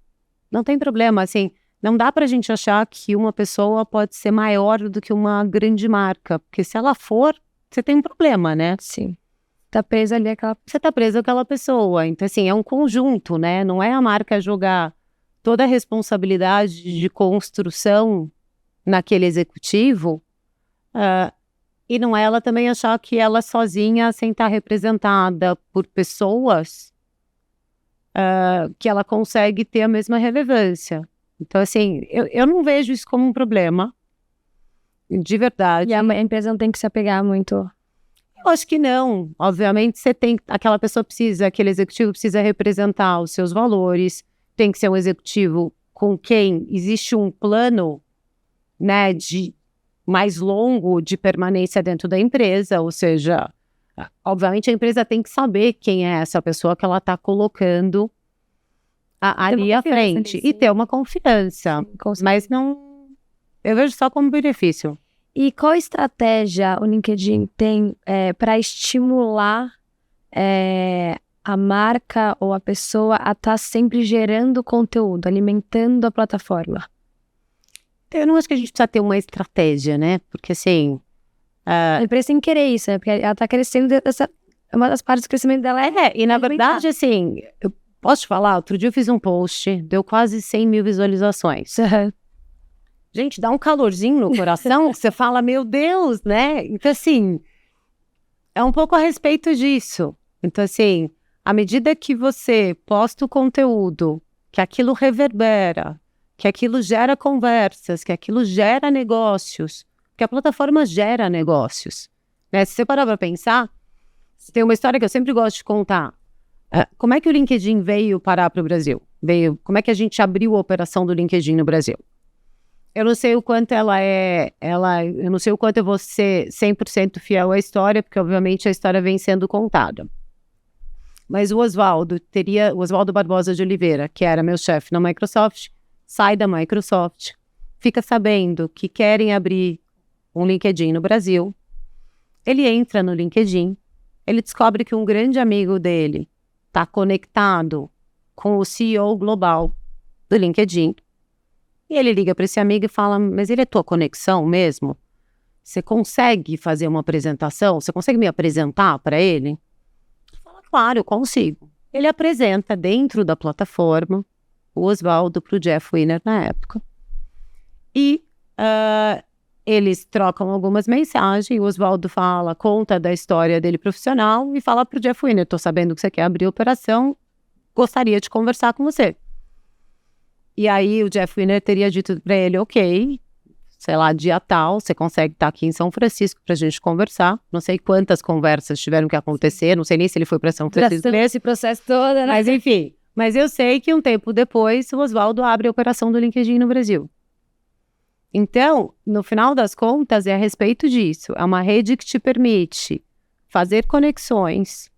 S2: não tem problema, assim... Não dá para a gente achar que uma pessoa pode ser maior do que uma grande marca, porque se ela for, você tem um problema, né?
S1: Sim. Tá presa ali
S2: Você tá preso àquela pessoa. Então, assim, é um conjunto, né? Não é a marca jogar toda a responsabilidade de construção naquele executivo e não é ela também achar que ela sozinha, sem estar representada por pessoas, que ela consegue ter a mesma relevância. Então, assim, eu não vejo isso como um problema, de verdade.
S1: E a empresa não tem que se apegar muito?
S2: Eu acho que não. Obviamente, aquele executivo precisa representar os seus valores, tem que ser um executivo com quem existe um plano, né, de mais longo de permanência dentro da empresa, ou seja, obviamente a empresa tem que saber quem é essa pessoa que ela está colocando ali à frente, e ter uma confiança, mas não, eu vejo só como benefício.
S1: E qual estratégia o LinkedIn tem para estimular a marca ou a pessoa a estar sempre gerando conteúdo, alimentando a plataforma?
S2: Eu não acho que a gente precisa ter uma estratégia, né? Porque assim...
S1: A empresa tem que querer isso, né? Porque ela está crescendo uma das partes do crescimento dela
S2: E na verdade, assim, eu posso te falar, outro dia eu fiz um post, deu quase 100 mil visualizações. Gente, dá um calorzinho no coração, que você fala, meu Deus, né? Então, assim, é um pouco a respeito disso. Então, assim, à medida que você posta o conteúdo, que aquilo reverbera, que aquilo gera conversas, que aquilo gera negócios, que a plataforma gera negócios, né? Se você parar para pensar, tem uma história que eu sempre gosto de contar. Como é que o LinkedIn veio parar para o Brasil? Como é que a gente abriu a operação do LinkedIn no Brasil? Eu não sei o quanto eu não sei o quanto eu vou ser 100% fiel à história, porque obviamente a história vem sendo contada. Mas o Oswaldo Barbosa de Oliveira, que era meu chefe na Microsoft, sai da Microsoft, fica sabendo que querem abrir um LinkedIn no Brasil. Ele entra no LinkedIn, ele descobre que um grande amigo dele está conectado com o CEO global do LinkedIn. E ele liga para esse amigo e fala, mas ele é tua conexão mesmo? Você consegue fazer uma apresentação? Você consegue me apresentar para ele? Ele fala, claro, eu consigo. Ele apresenta dentro da plataforma o Oswaldo para o Jeff Weiner na época. E eles trocam algumas mensagens, o Oswaldo conta da história dele profissional e fala para o Jeff Weiner, estou sabendo que você quer abrir a operação, gostaria de conversar com você. E aí o Jeff Weiner teria dito para ele, ok, sei lá, dia tal, você consegue estar aqui em São Francisco para a gente conversar. Não sei quantas conversas tiveram que acontecer, não sei nem se ele foi para São Francisco.
S1: Esse processo todo, né?
S2: Mas enfim, mas eu sei que um tempo depois o Oswaldo abre a operação do LinkedIn no Brasil. Então, no final das contas, é a respeito disso. É uma rede que te permite fazer conexões,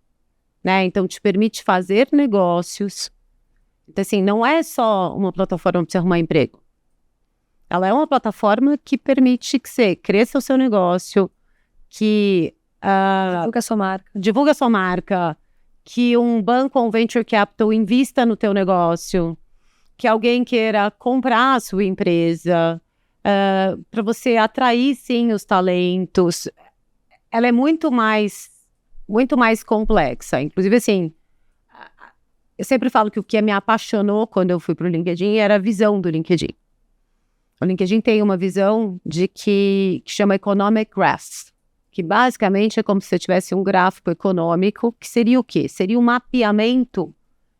S2: né? Então, te permite fazer negócios. Então, assim, não é só uma plataforma para você arrumar emprego. Ela é uma plataforma que permite que você cresça o seu negócio, que divulga sua marca, que um banco ou um venture capital invista no teu negócio, que alguém queira comprar a sua empresa, para você atrair, sim, os talentos. Ela é muito mais complexa. Inclusive, assim, eu sempre falo que o que me apaixonou quando eu fui para o LinkedIn era a visão do LinkedIn. O LinkedIn tem uma visão que chama Economic Graph, que basicamente é como se você tivesse um gráfico econômico, que seria o quê? Seria um mapeamento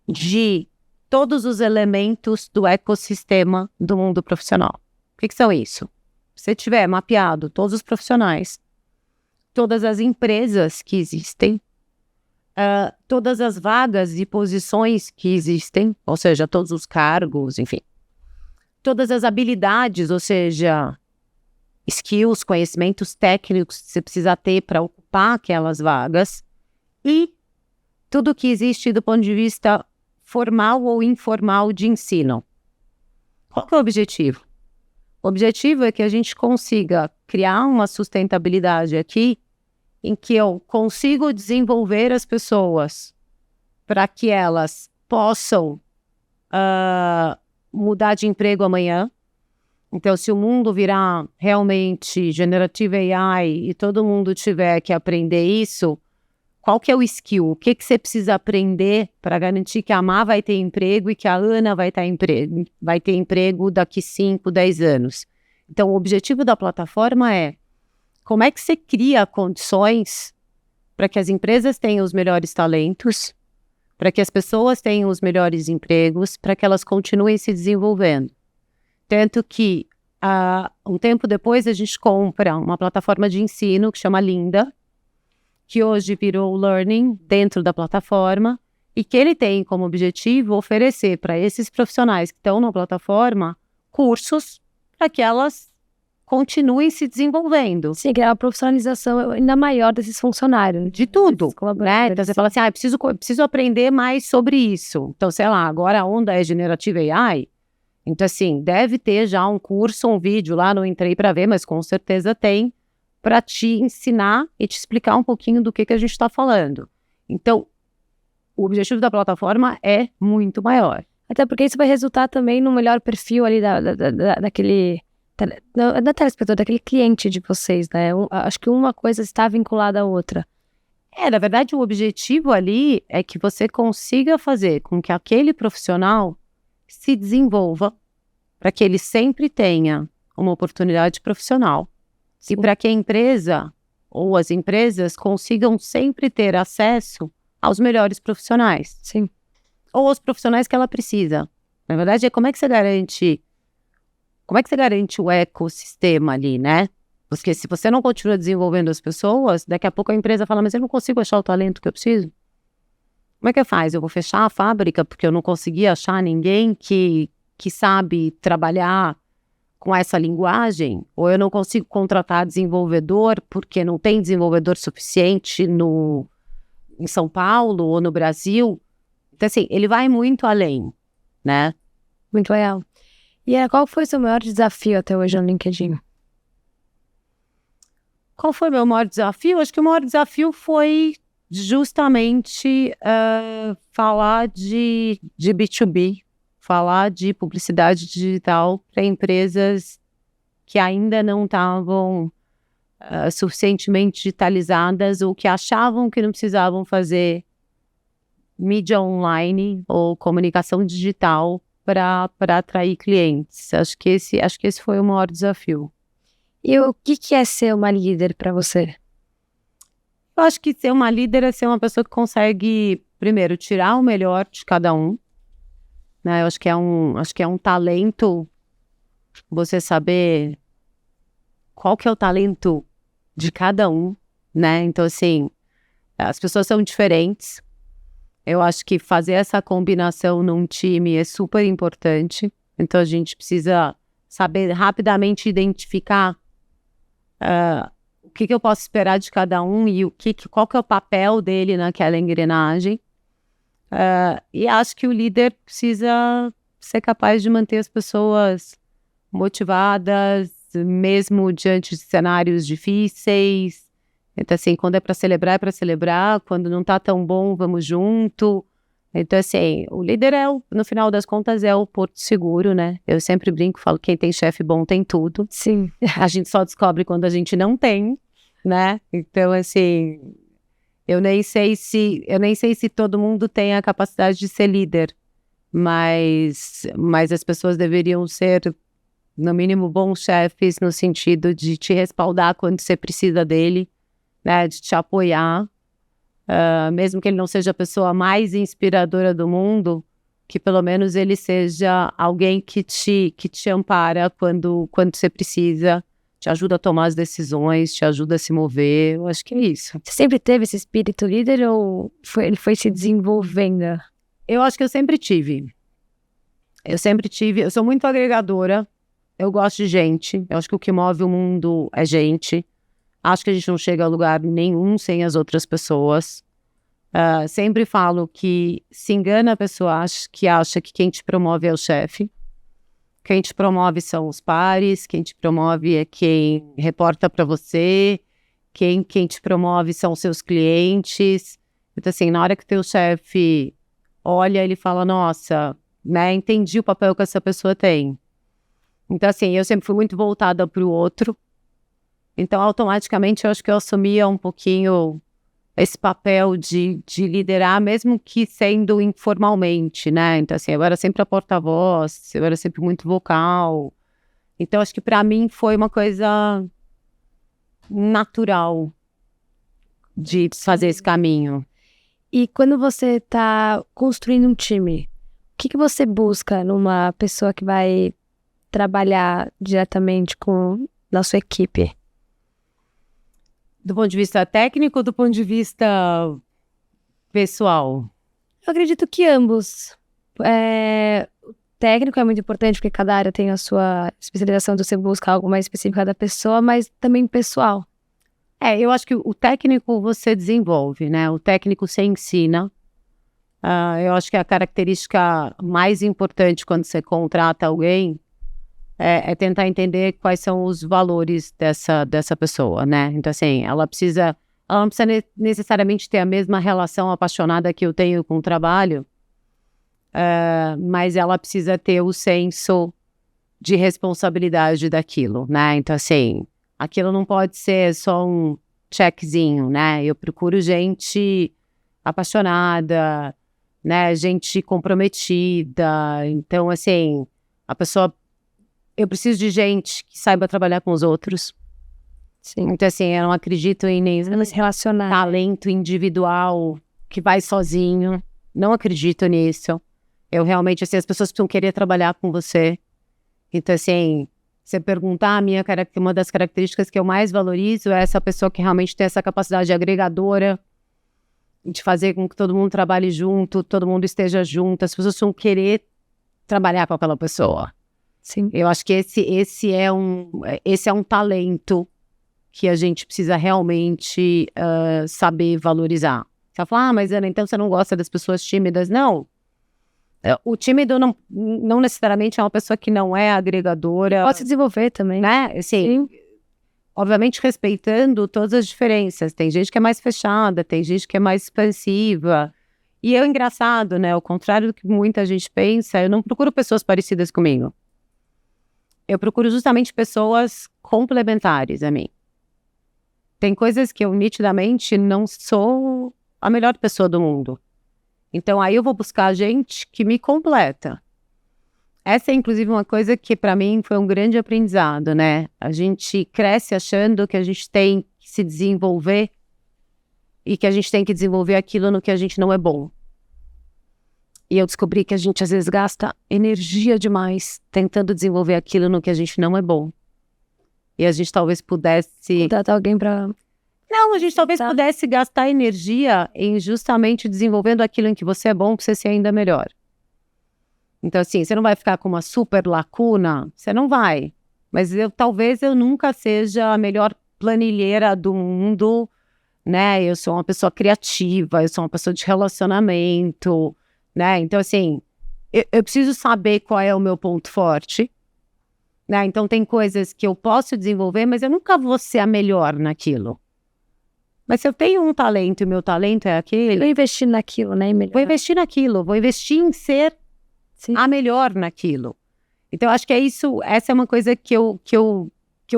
S2: de todos os elementos do ecossistema do mundo profissional. O que são isso? Se você tiver mapeado todos os profissionais, todas as empresas que existem, todas as vagas e posições que existem, ou seja, todos os cargos, enfim, todas as habilidades, ou seja, skills, conhecimentos técnicos que você precisa ter para ocupar aquelas vagas, e tudo que existe do ponto de vista formal ou informal de ensino. Qual que é o objetivo? O objetivo é que a gente consiga criar uma sustentabilidade aqui em que eu consigo desenvolver as pessoas para que elas possam mudar de emprego amanhã. Então, se o mundo virar realmente Generative AI e todo mundo tiver que aprender isso, qual que é o skill? O que você precisa aprender para garantir que a Má vai ter emprego e que a Ana vai ter emprego daqui 5, 10 anos? Então, o objetivo da plataforma é como é que você cria condições para que as empresas tenham os melhores talentos, para que as pessoas tenham os melhores empregos, para que elas continuem se desenvolvendo. Tanto que, um tempo depois, a gente compra uma plataforma de ensino que chama Linda, que hoje virou o Learning dentro da plataforma, e que ele tem como objetivo oferecer para esses profissionais que estão na plataforma cursos para que elas continuem se desenvolvendo.
S1: Sim, criar uma profissionalização ainda maior desses funcionários.
S2: De tudo, né? Então você fala assim, preciso aprender mais sobre isso. Então, sei lá, agora a onda é Generative AI. Então, assim, deve ter já um curso, um vídeo lá, não entrei para ver, mas com certeza tem, para te ensinar e te explicar um pouquinho do que a gente está falando. Então, o objetivo da plataforma é muito maior.
S1: Até porque isso vai resultar também no melhor perfil ali daquele... da telespectador, daquele cliente de vocês, né? Acho que uma coisa está vinculada à outra.
S2: Na verdade, o objetivo ali é que você consiga fazer com que aquele profissional se desenvolva para que ele sempre tenha uma oportunidade profissional e para que a empresa ou as empresas consigam sempre ter acesso aos melhores profissionais.
S1: Sim.
S2: Ou aos profissionais que ela precisa. Na verdade, como é que você garante o ecossistema ali, né? Porque se você não continua desenvolvendo as pessoas, daqui a pouco a empresa fala, mas eu não consigo achar o talento que eu preciso. Como é que faz? Eu vou fechar a fábrica porque eu não consegui achar ninguém que sabe trabalhar com essa linguagem? Ou eu não consigo contratar desenvolvedor porque não tem desenvolvedor suficiente em São Paulo ou no Brasil? Então, assim, ele vai muito além, né?
S1: Muito legal. E qual foi o seu maior desafio até hoje no LinkedIn?
S2: Qual foi o meu maior desafio? Acho que o maior desafio foi justamente falar de B2B, falar de publicidade digital para empresas que ainda não estavam suficientemente digitalizadas ou que achavam que não precisavam fazer mídia online ou comunicação digital para atrair clientes. Acho que esse foi o maior desafio.
S1: E o que é ser uma líder para você?
S2: Eu acho que ser uma líder é ser uma pessoa que consegue, primeiro, tirar o melhor de cada um, né? Eu acho que é um talento você saber qual que é o talento de cada um, né? Então, assim, as pessoas são diferentes. Eu acho que fazer essa combinação num time é super importante. Então, a gente precisa saber rapidamente identificar o que eu posso esperar de cada um e qual que é o papel dele naquela engrenagem. E acho que o líder precisa ser capaz de manter as pessoas motivadas, mesmo diante de cenários difíceis. Então, assim, quando é para celebrar, quando não tá tão bom, vamos junto. Então, assim, o líder no final das contas, é o porto seguro, né? Eu sempre brinco, falo, quem tem chefe bom tem tudo.
S1: Sim.
S2: A gente só descobre quando a gente não tem, né? Então, assim, eu nem sei se todo mundo tem a capacidade de ser líder, mas as pessoas deveriam ser, no mínimo, bons chefes no sentido de te respaldar quando você precisa dele, né? De te apoiar. Mesmo que ele não seja a pessoa mais inspiradora do mundo, que pelo menos ele seja alguém que te ampara quando você precisa, te ajuda a tomar as decisões, te ajuda a se mover. Eu acho que é isso.
S1: Você sempre teve esse espírito líder ou ele foi se desenvolvendo?
S2: Eu acho que eu sempre tive. Eu sou muito agregadora, eu gosto de gente, eu acho que o que move o mundo é gente. Acho que a gente não chega a lugar nenhum sem as outras pessoas. Sempre falo que se engana a pessoa que acha que quem te promove é o chefe. Quem te promove são os pares, quem te promove é quem reporta para você, quem te promove são os seus clientes. Então, assim, na hora que o teu chefe olha, ele fala, nossa, né, entendi o papel que essa pessoa tem. Então, assim, eu sempre fui muito voltada para o outro. Então, automaticamente, eu acho que eu assumia um pouquinho esse papel de liderar, mesmo que sendo informalmente, né? Então, assim, eu era sempre a porta-voz, eu era sempre muito vocal. Então, acho que para mim foi uma coisa natural de fazer esse caminho.
S1: E quando você está construindo um time, o que você busca numa pessoa que vai trabalhar diretamente na sua equipe?
S2: Do ponto de vista técnico ou do ponto de vista pessoal?
S1: Eu acredito que ambos. O técnico é muito importante porque cada área tem a sua especialização, então você busca algo mais específico da pessoa, mas também pessoal.
S2: Eu acho que o técnico você desenvolve, né? O técnico você ensina. Eu acho que a característica mais importante quando você contrata alguém é tentar entender quais são os valores dessa pessoa, né? Então, assim, ela não precisa necessariamente ter a mesma relação apaixonada que eu tenho com o trabalho, mas ela precisa ter o senso de responsabilidade daquilo, né? Então, assim, aquilo não pode ser só checkzinho, né? Eu procuro gente apaixonada, né? Gente comprometida. Então, assim, eu preciso de gente que saiba trabalhar com os outros.
S1: Sim.
S2: Então, assim, eu não acredito em nenhum
S1: Se relacionar.
S2: talento individual que vai sozinho. Não acredito nisso. Eu realmente, assim, as pessoas precisam querer trabalhar com você. Então, assim, você perguntar, uma das características que eu mais valorizo é essa pessoa que realmente tem essa capacidade agregadora de fazer com que todo mundo trabalhe junto, todo mundo esteja junto, as pessoas precisam querer trabalhar com aquela pessoa.
S1: Sim.
S2: Eu acho que esse é um talento que a gente precisa realmente saber valorizar. Você fala, mas Ana, então você não gosta das pessoas tímidas? Não. O tímido não necessariamente é uma pessoa que não é agregadora.
S1: Pode se desenvolver também.
S2: Né? Assim, obviamente respeitando todas as diferenças. Tem gente que é mais fechada, tem gente que é mais expansiva. E é engraçado, né? Ao contrário do que muita gente pensa, eu não procuro pessoas parecidas comigo. Eu procuro justamente pessoas complementares a mim. Tem coisas que eu nitidamente não sou a melhor pessoa do mundo. Então aí eu vou buscar gente que me completa. Essa é inclusive uma coisa que para mim foi um grande aprendizado, né? A gente cresce achando que a gente tem que se desenvolver e que a gente tem que desenvolver aquilo no que a gente não é bom. E eu descobri que a gente às vezes gasta energia demais tentando desenvolver aquilo no que a gente não é bom. E a gente talvez pudesse...
S1: Contratar alguém pra...
S2: Não, a gente talvez pudesse gastar energia em justamente desenvolvendo aquilo em que você é bom para você ser ainda melhor. Então, assim, você não vai ficar com uma super lacuna? Você não vai. Mas talvez eu nunca seja a melhor planilheira do mundo, né? Eu sou uma pessoa criativa, eu sou uma pessoa de relacionamento, né? Então, assim, eu preciso saber qual é o meu ponto forte, né? Então, tem coisas que eu posso desenvolver, mas eu nunca vou ser a melhor naquilo. Mas se eu tenho um talento e o meu talento é aquele...
S1: Vou investir naquilo, né?
S2: Vou investir naquilo, vou investir em ser a melhor naquilo. Então, eu acho que é isso, essa é uma coisa que eu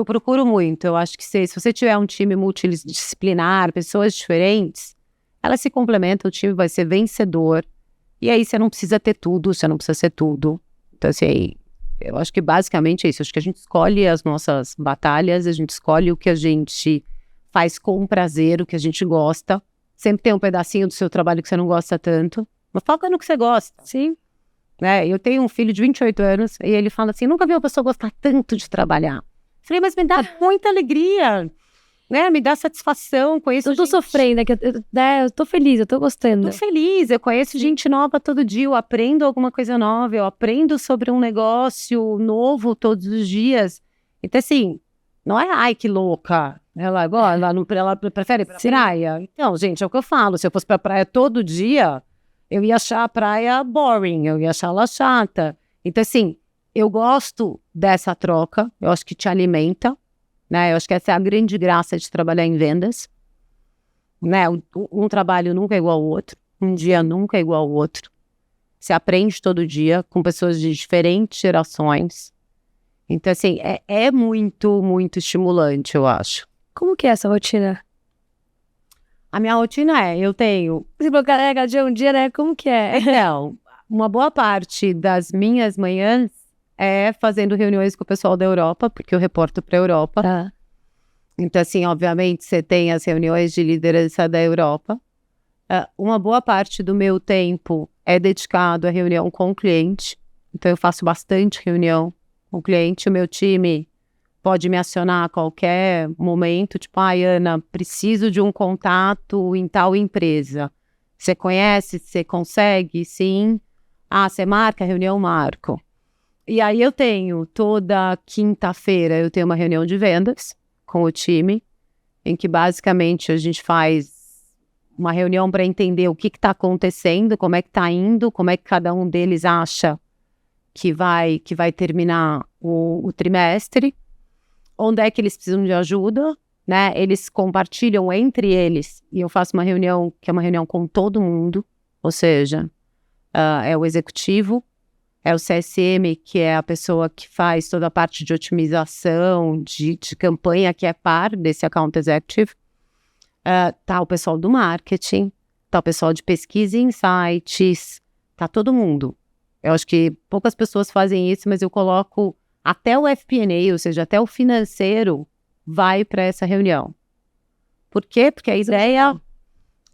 S2: procuro muito. Eu acho que se você tiver um time multidisciplinar, pessoas diferentes, elas se complementam, o time vai ser vencedor. E aí você não precisa ter tudo, você não precisa ser tudo. Então, assim, eu acho que basicamente é isso. Acho que a gente escolhe as nossas batalhas, a gente escolhe o que a gente faz com prazer, o que a gente gosta. Sempre tem um pedacinho do seu trabalho que você não gosta tanto, mas foca no que você gosta.
S1: Sim.
S2: Né? Eu tenho um filho de 28 anos e ele fala assim, nunca vi uma pessoa gostar tanto de trabalhar. Falei, mas me dá muita alegria, né? Me dá satisfação, conheço
S1: Eu tô
S2: gente...
S1: sofrendo, eu tô feliz, eu tô gostando.
S2: Tô feliz, eu conheço gente nova todo dia, eu aprendo alguma coisa nova, eu aprendo sobre um negócio novo todos os dias. Então, assim, não é, ai, que louca, ela prefere ir pra praia. Então, gente, é o que eu falo, se eu fosse pra praia todo dia, eu ia achar a praia boring, eu ia achar ela chata. Então, assim, eu gosto dessa troca, eu acho que te alimenta, né? Eu acho que essa é a grande graça de trabalhar em vendas. Né? Um trabalho nunca é igual ao outro, um dia nunca é igual ao outro. Você aprende todo dia com pessoas de diferentes gerações. Então, assim, é muito, muito estimulante, eu acho.
S1: Como que é essa rotina?
S2: A minha rotina eu tenho...
S1: Você falou, carrega de um dia, né? Como que é?
S2: Então, uma boa parte das minhas manhãs é fazendo reuniões com o pessoal da Europa, porque eu reporto para a Europa.
S1: Tá.
S2: Então, assim, obviamente, você tem as reuniões de liderança da Europa. Uma boa parte do meu tempo é dedicado à reunião com o cliente. Então, eu faço bastante reunião com o cliente. O meu time pode me acionar a qualquer momento. Tipo, Ana, preciso de um contato em tal empresa. Você conhece? Você consegue? Sim. Você marca a reunião? Marco. E aí eu tenho, toda quinta-feira, eu tenho uma reunião de vendas com o time, em que basicamente a gente faz uma reunião para entender o que está acontecendo, como é que está indo, como é que cada um deles acha que vai terminar o trimestre, onde é que eles precisam de ajuda, né? Eles compartilham entre eles, e eu faço uma reunião que é uma reunião com todo mundo, ou seja, é o executivo, é o CSM, que é a pessoa que faz toda a parte de otimização, de campanha, que é par desse account executive. Tá o pessoal do marketing, tá o pessoal de pesquisa e insights, tá todo mundo. Eu acho que poucas pessoas fazem isso, mas eu coloco até o FP&A, ou seja, até o financeiro vai para essa reunião. Por quê? Porque a ideia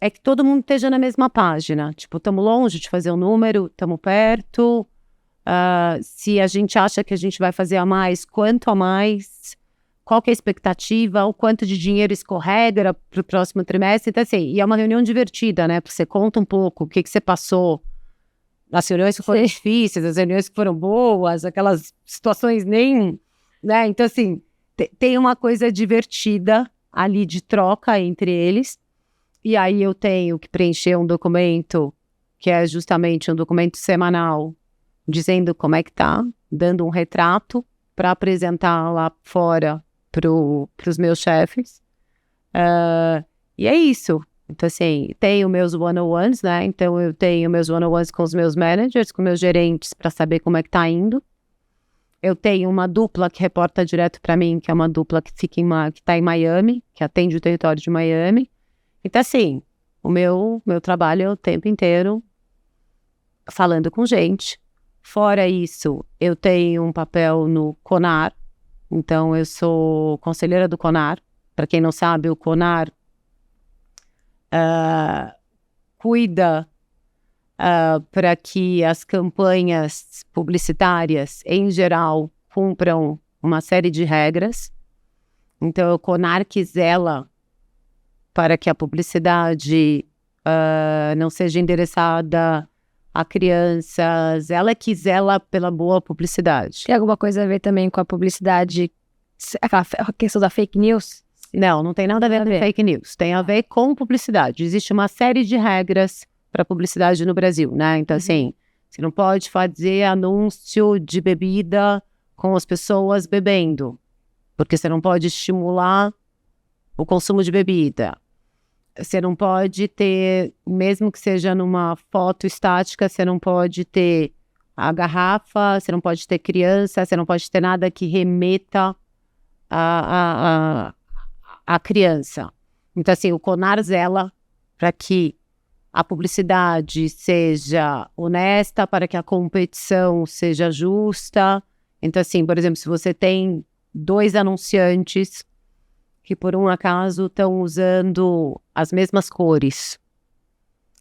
S2: é que todo mundo esteja na mesma página. Tipo, estamos longe de fazer um número, estamos perto. Se a gente acha que a gente vai fazer a mais, quanto a mais? Qual que é a expectativa? O quanto de dinheiro escorrega para o próximo trimestre? Então, assim, e é uma reunião divertida, né? Porque você conta um pouco o que você passou. As reuniões que foram difíceis, as reuniões que foram boas, aquelas situações nem... né? Então, assim, tem uma coisa divertida ali de troca entre eles. E aí eu tenho que preencher um documento, que é justamente um documento semanal, dizendo como é que tá, dando um retrato para apresentar lá fora para os meus chefes. E é isso. Então, assim, tenho meus one-on-ones, né? Então, eu tenho meus one-on-ones com os meus managers, com meus gerentes, para saber como é que tá indo. Eu tenho uma dupla que reporta direto para mim, que é uma dupla que tá em Miami, que atende o território de Miami. Então, assim, o meu trabalho é o tempo inteiro falando com gente. Fora isso, eu tenho um papel no CONAR. Então, eu sou conselheira do CONAR. Para quem não sabe, o CONAR cuida para que as campanhas publicitárias, em geral, cumpram uma série de regras. Então, o CONAR que zela para que a publicidade não seja endereçada a crianças, ela que zela pela boa publicidade.
S1: Tem alguma coisa a ver também com a publicidade, a questão da fake news?
S2: Não tem nada a ver com fake news. Tem a ver com publicidade. Existe uma série de regras para publicidade no Brasil, né? Então, assim, você não pode fazer anúncio de bebida com as pessoas bebendo, porque você não pode estimular o consumo de bebida. Você não pode ter, mesmo que seja numa foto estática, você não pode ter a garrafa, você não pode ter criança, você não pode ter nada que remeta a criança. Então, assim, o CONAR zela para que a publicidade seja honesta, para que a competição seja justa. Então, assim, por exemplo, se você tem 2 anunciantes que, por um acaso, estão usando as mesmas cores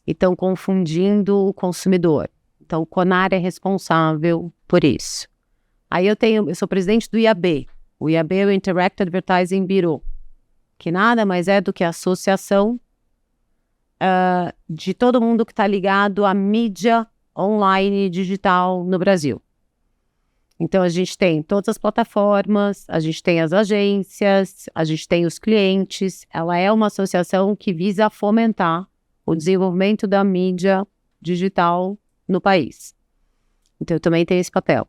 S2: e estão confundindo o consumidor. Então, o CONAR é responsável por isso. Aí eu sou presidente do IAB. O IAB é o Interact Advertising Bureau, que nada mais é do que a associação de todo mundo que está ligado à mídia online e digital no Brasil. Então, a gente tem todas as plataformas, a gente tem as agências, a gente tem os clientes. Ela é uma associação que visa fomentar o desenvolvimento da mídia digital no país. Então, eu também tenho esse papel.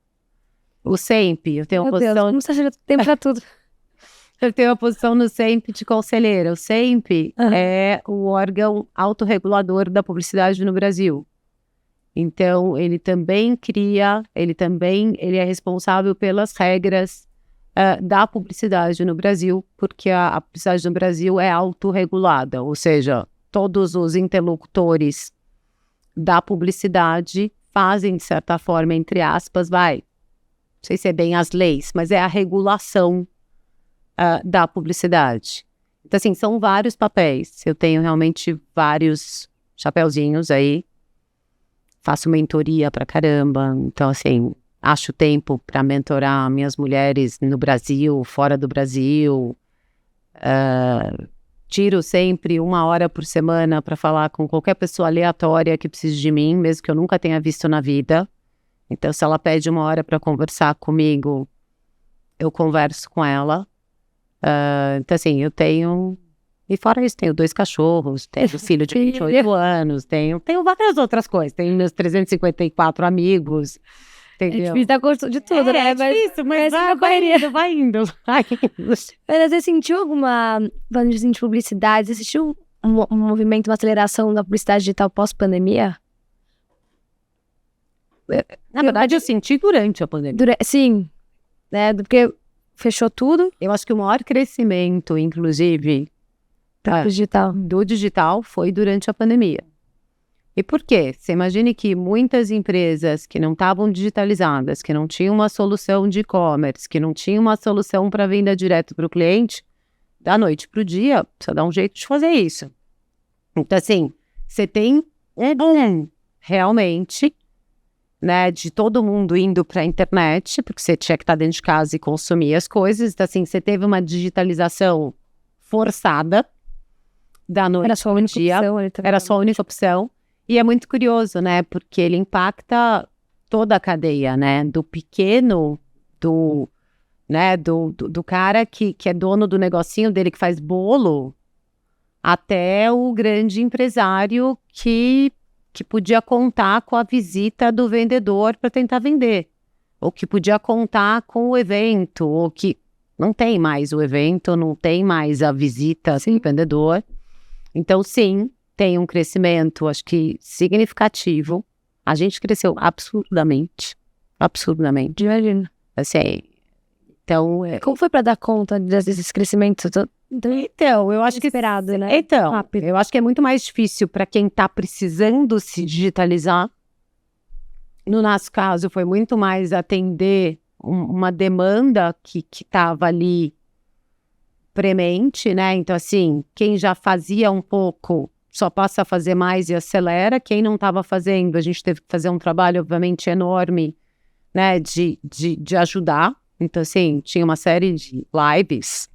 S2: O SEMP, eu tenho uma posição...
S1: Deus, como você acha tempo para tudo?
S2: Eu tenho uma posição no SEMP de conselheira. O SEMP é o órgão autorregulador da publicidade no Brasil. Então, ele também ele é responsável pelas regras da publicidade no Brasil, porque a publicidade no Brasil é autorregulada, ou seja, todos os interlocutores da publicidade fazem, de certa forma, entre aspas, não sei se é bem as leis, mas é a regulação da publicidade. Então, assim, são vários papéis. Eu tenho realmente vários chapeuzinhos aí. Faço mentoria pra caramba. Então, assim, acho tempo para mentorar minhas mulheres no Brasil, fora do Brasil. Tiro sempre 1 hora por semana para falar com qualquer pessoa aleatória que precise de mim, mesmo que eu nunca tenha visto na vida. Então, se ela pede 1 hora para conversar comigo, eu converso com ela. Então, assim, eu tenho... E fora isso, tenho 2 cachorros, tenho um filho de 28 anos, tenho várias outras coisas. Tenho meus 354 amigos, entendeu?
S1: É difícil dar conta de tudo, né?
S2: É difícil, mas vai indo.
S1: Mas você sentiu alguma... Falando de publicidade, você sentiu um movimento, uma aceleração da publicidade digital pós-pandemia?
S2: Na verdade, eu senti durante a pandemia.
S1: Sim, né? Porque fechou tudo.
S2: Eu acho que o maior crescimento, inclusive...
S1: Digital.
S2: do digital foi durante a pandemia. E por quê? Você imagine que muitas empresas que não estavam digitalizadas, que não tinham uma solução de e-commerce, que não tinham uma solução para venda direto para o cliente, da noite para o dia, precisa dar um jeito de fazer isso. Então, assim, você tem um boom, realmente, né, de todo mundo indo para a internet, porque você tinha que estar dentro de casa e consumir as coisas. Então, assim, você teve uma digitalização forçada da noite
S1: Era só a única
S2: dia.
S1: opção.
S2: Era só a única opção. E é muito curioso, né? Porque ele impacta toda a cadeia, né? Do pequeno, do cara que é dono do negocinho dele, que faz bolo, até o grande empresário que podia contar com a visita do vendedor para tentar vender. Ou que podia contar com o evento, ou que não tem mais o evento, não tem mais a visita do vendedor. Então, sim, tem um crescimento, acho que significativo. A gente cresceu absurdamente. Absurdamente.
S1: Imagina.
S2: Assim, então...
S1: Como foi para dar conta desses crescimentos?
S2: Então, eu acho que...
S1: Esperado, né?
S2: Então,
S1: Rápido.
S2: eu acho que é muito mais difícil para quem está precisando se digitalizar. No nosso caso, foi muito mais atender uma demanda que estava ali premente, né? Então, assim, quem já fazia um pouco só passa a fazer mais e acelera. Quem não estava fazendo, a gente teve que fazer um trabalho, obviamente, enorme, né? De ajudar. Então, assim, tinha uma série de lives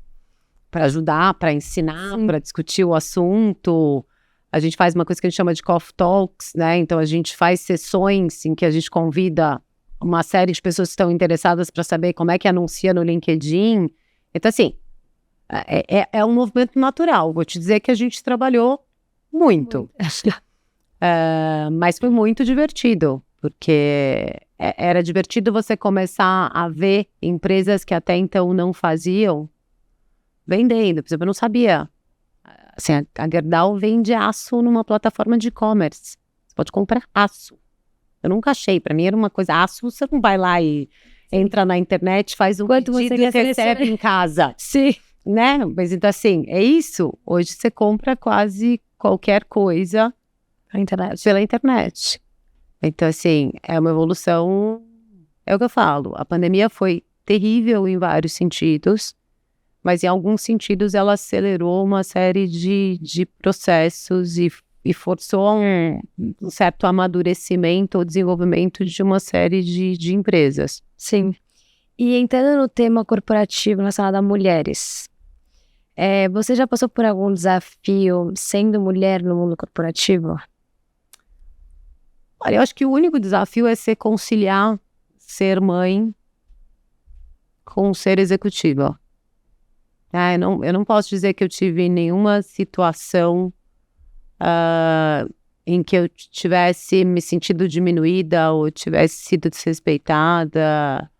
S2: para ajudar, para ensinar, para discutir o assunto. A gente faz uma coisa que a gente chama de Coffee Talks, né? Então, a gente faz sessões em que a gente convida uma série de pessoas que estão interessadas para saber como é que anuncia no LinkedIn. Então, assim, é um movimento natural. Vou te dizer que a gente trabalhou muito. Mas foi muito divertido, porque era divertido você começar a ver empresas que até então não faziam vendendo. Por exemplo, eu não sabia. Assim, a Gerdau vende aço numa plataforma de e-commerce. Você pode comprar aço. Eu nunca achei. Para mim era uma coisa, aço, você não vai lá e entra na internet, faz um pedido e recebe em casa.
S1: Sim.
S2: Né? Mas então, assim, é isso. Hoje você compra quase qualquer coisa pela internet. Então, assim, é uma evolução, é o que eu falo. A pandemia foi terrível em vários sentidos, mas em alguns sentidos ela acelerou uma série de processos e forçou um certo amadurecimento ou desenvolvimento de uma série de empresas.
S1: Sim. E entrando no tema corporativo relacionado a mulheres, você já passou por algum desafio sendo mulher no mundo corporativo?
S2: Olha, eu acho que o único desafio é conciliar ser mãe com ser executiva. Eu não posso dizer que eu tive nenhuma situação em que eu tivesse me sentido diminuída ou tivesse sido desrespeitada.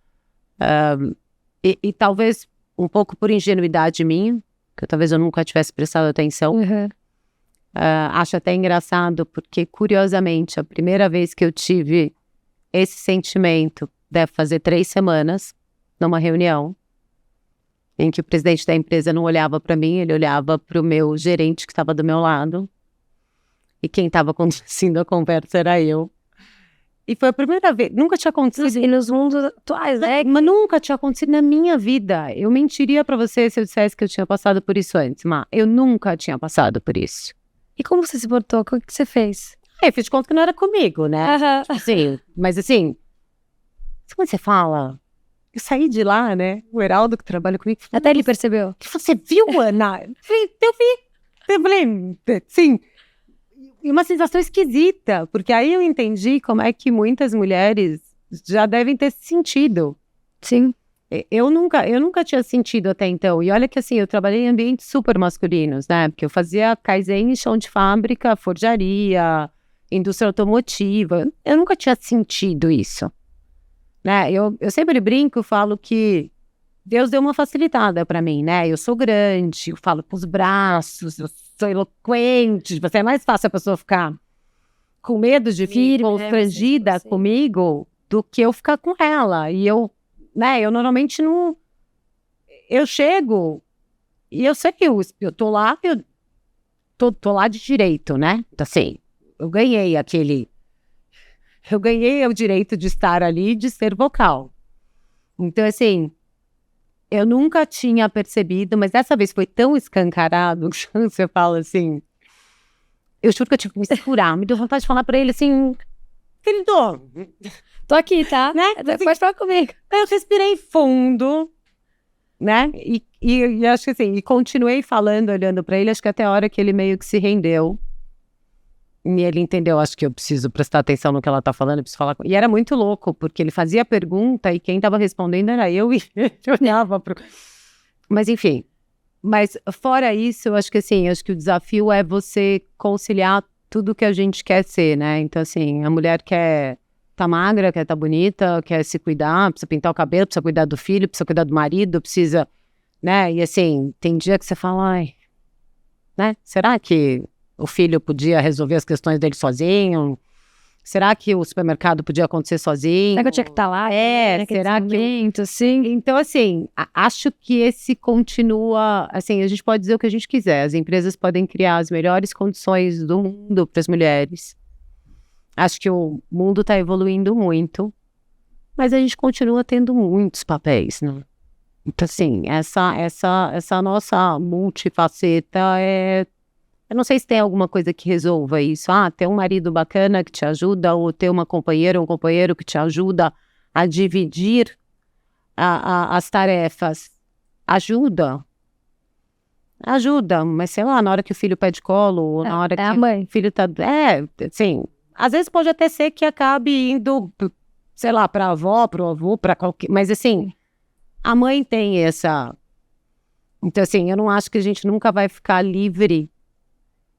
S2: E talvez um pouco por ingenuidade minha, que talvez eu nunca tivesse prestado atenção.
S1: Uhum.
S2: Acho até engraçado, porque curiosamente a primeira vez que eu tive esse sentimento deve fazer 3 semanas, numa reunião, em que o presidente da empresa não olhava para mim, ele olhava para o meu gerente que estava do meu lado, e quem estava conduzindo a conversa era eu. E foi a primeira vez, nunca tinha acontecido.
S1: E nos mundos atuais, né?
S2: Mas nunca tinha acontecido na minha vida. Eu mentiria pra você se eu dissesse que eu tinha passado por isso antes, Má. Eu nunca tinha passado por isso.
S1: E como você se portou? O que você fez?
S2: Eu fiz de conta que não era comigo, né?
S1: Uhum.
S2: Sim, mas assim, quando você fala, eu saí de lá, né? O Heraldo que trabalha comigo. Falou,
S1: Até ele percebeu.
S2: Você viu, Ana? Eu vi. Eu falei, sim. E uma sensação esquisita, porque aí eu entendi como é que muitas mulheres já devem ter sentido.
S1: Sim.
S2: Eu nunca tinha sentido até então. E olha que assim, eu trabalhei em ambientes super masculinos, né? Porque eu fazia Kaizen em chão de fábrica, forjaria, indústria automotiva. Eu nunca tinha sentido isso. Né? Eu sempre brinco, falo que Deus deu uma facilitada para mim, né? Eu sou grande, eu falo com os braços, eu sou eloquente. É mais fácil a pessoa ficar com medo de vir constrangida comigo do que eu ficar com ela. E eu normalmente não... Eu chego e eu sei que eu tô lá, tô lá de direito, né? Então, assim, eu ganhei o direito de estar ali, de ser vocal. Então, assim, eu nunca tinha percebido, mas dessa vez foi tão escancarado, que você fala assim, eu juro que eu tive que me segurar, me deu vontade de falar pra ele assim, querido,
S1: Tô aqui, tá?
S2: né?
S1: Pode falar comigo.
S2: Eu respirei fundo, né? E acho que assim, e continuei falando, olhando pra ele, acho que até a hora que ele meio que se rendeu. E ele entendeu, acho que eu preciso prestar atenção no que ela tá falando, eu preciso falar com... E era muito louco, porque ele fazia a pergunta e quem tava respondendo era eu e ele olhava pro... Mas enfim, mas fora isso, eu acho que assim, acho que o desafio é você conciliar tudo que a gente quer ser, né? Então assim, a mulher quer tá magra, quer tá bonita, quer se cuidar, precisa pintar o cabelo, precisa cuidar do filho, precisa cuidar do marido, precisa, né? E assim, tem dia que você fala, ai, né? Será que o filho podia resolver as questões dele sozinho? Será que o supermercado podia acontecer sozinho?
S1: Será que eu tinha que estar lá?
S2: Será que...
S1: Sim.
S2: Então, assim, acho que esse continua... Assim, a gente pode dizer o que a gente quiser. As empresas podem criar as melhores condições do mundo para as mulheres. Acho que o mundo está evoluindo muito. Mas a gente continua tendo muitos papéis, né? Então, assim, essa nossa multifaceta é... Eu não sei se tem alguma coisa que resolva isso. Ter um marido bacana que te ajuda, ou ter uma companheira ou um companheiro que te ajuda a dividir as tarefas. Ajuda, mas sei lá, na hora que o filho pede colo, ou na hora que
S1: a mãe.
S2: o filho tá... assim, às vezes pode até ser que acabe indo, sei lá, pra avó, pro avô, pra qualquer... Mas assim, a mãe tem essa... Então assim, eu não acho que a gente nunca vai ficar livre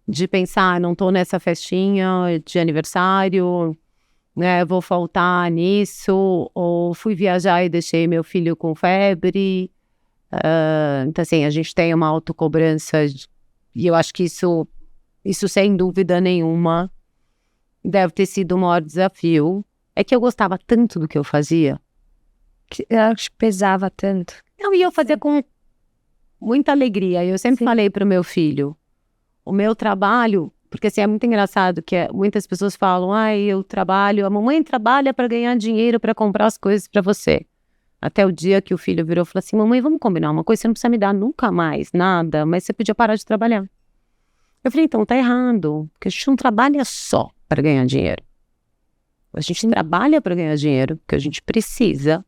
S2: de pensar, não tô nessa festinha de aniversário, né, vou faltar nisso, ou fui viajar e deixei meu filho com febre. Então, assim, a gente tem uma autocobrança, e eu acho que isso, sem dúvida nenhuma, deve ter sido o maior desafio. É que eu gostava tanto do que eu fazia.
S1: Que eu acho que pesava tanto.
S2: Não, e eu fazia com muita alegria. Eu sempre falei para o meu filho, o meu trabalho, porque assim, é muito engraçado que muitas pessoas falam, eu trabalho, a mamãe trabalha para ganhar dinheiro para comprar as coisas para você. Até o dia que o filho virou e falou assim, mamãe, vamos combinar uma coisa, você não precisa me dar nunca mais nada, mas você podia parar de trabalhar. Eu falei, então, tá errado, porque a gente não trabalha só para ganhar dinheiro. A gente trabalha para ganhar dinheiro, porque a gente precisa,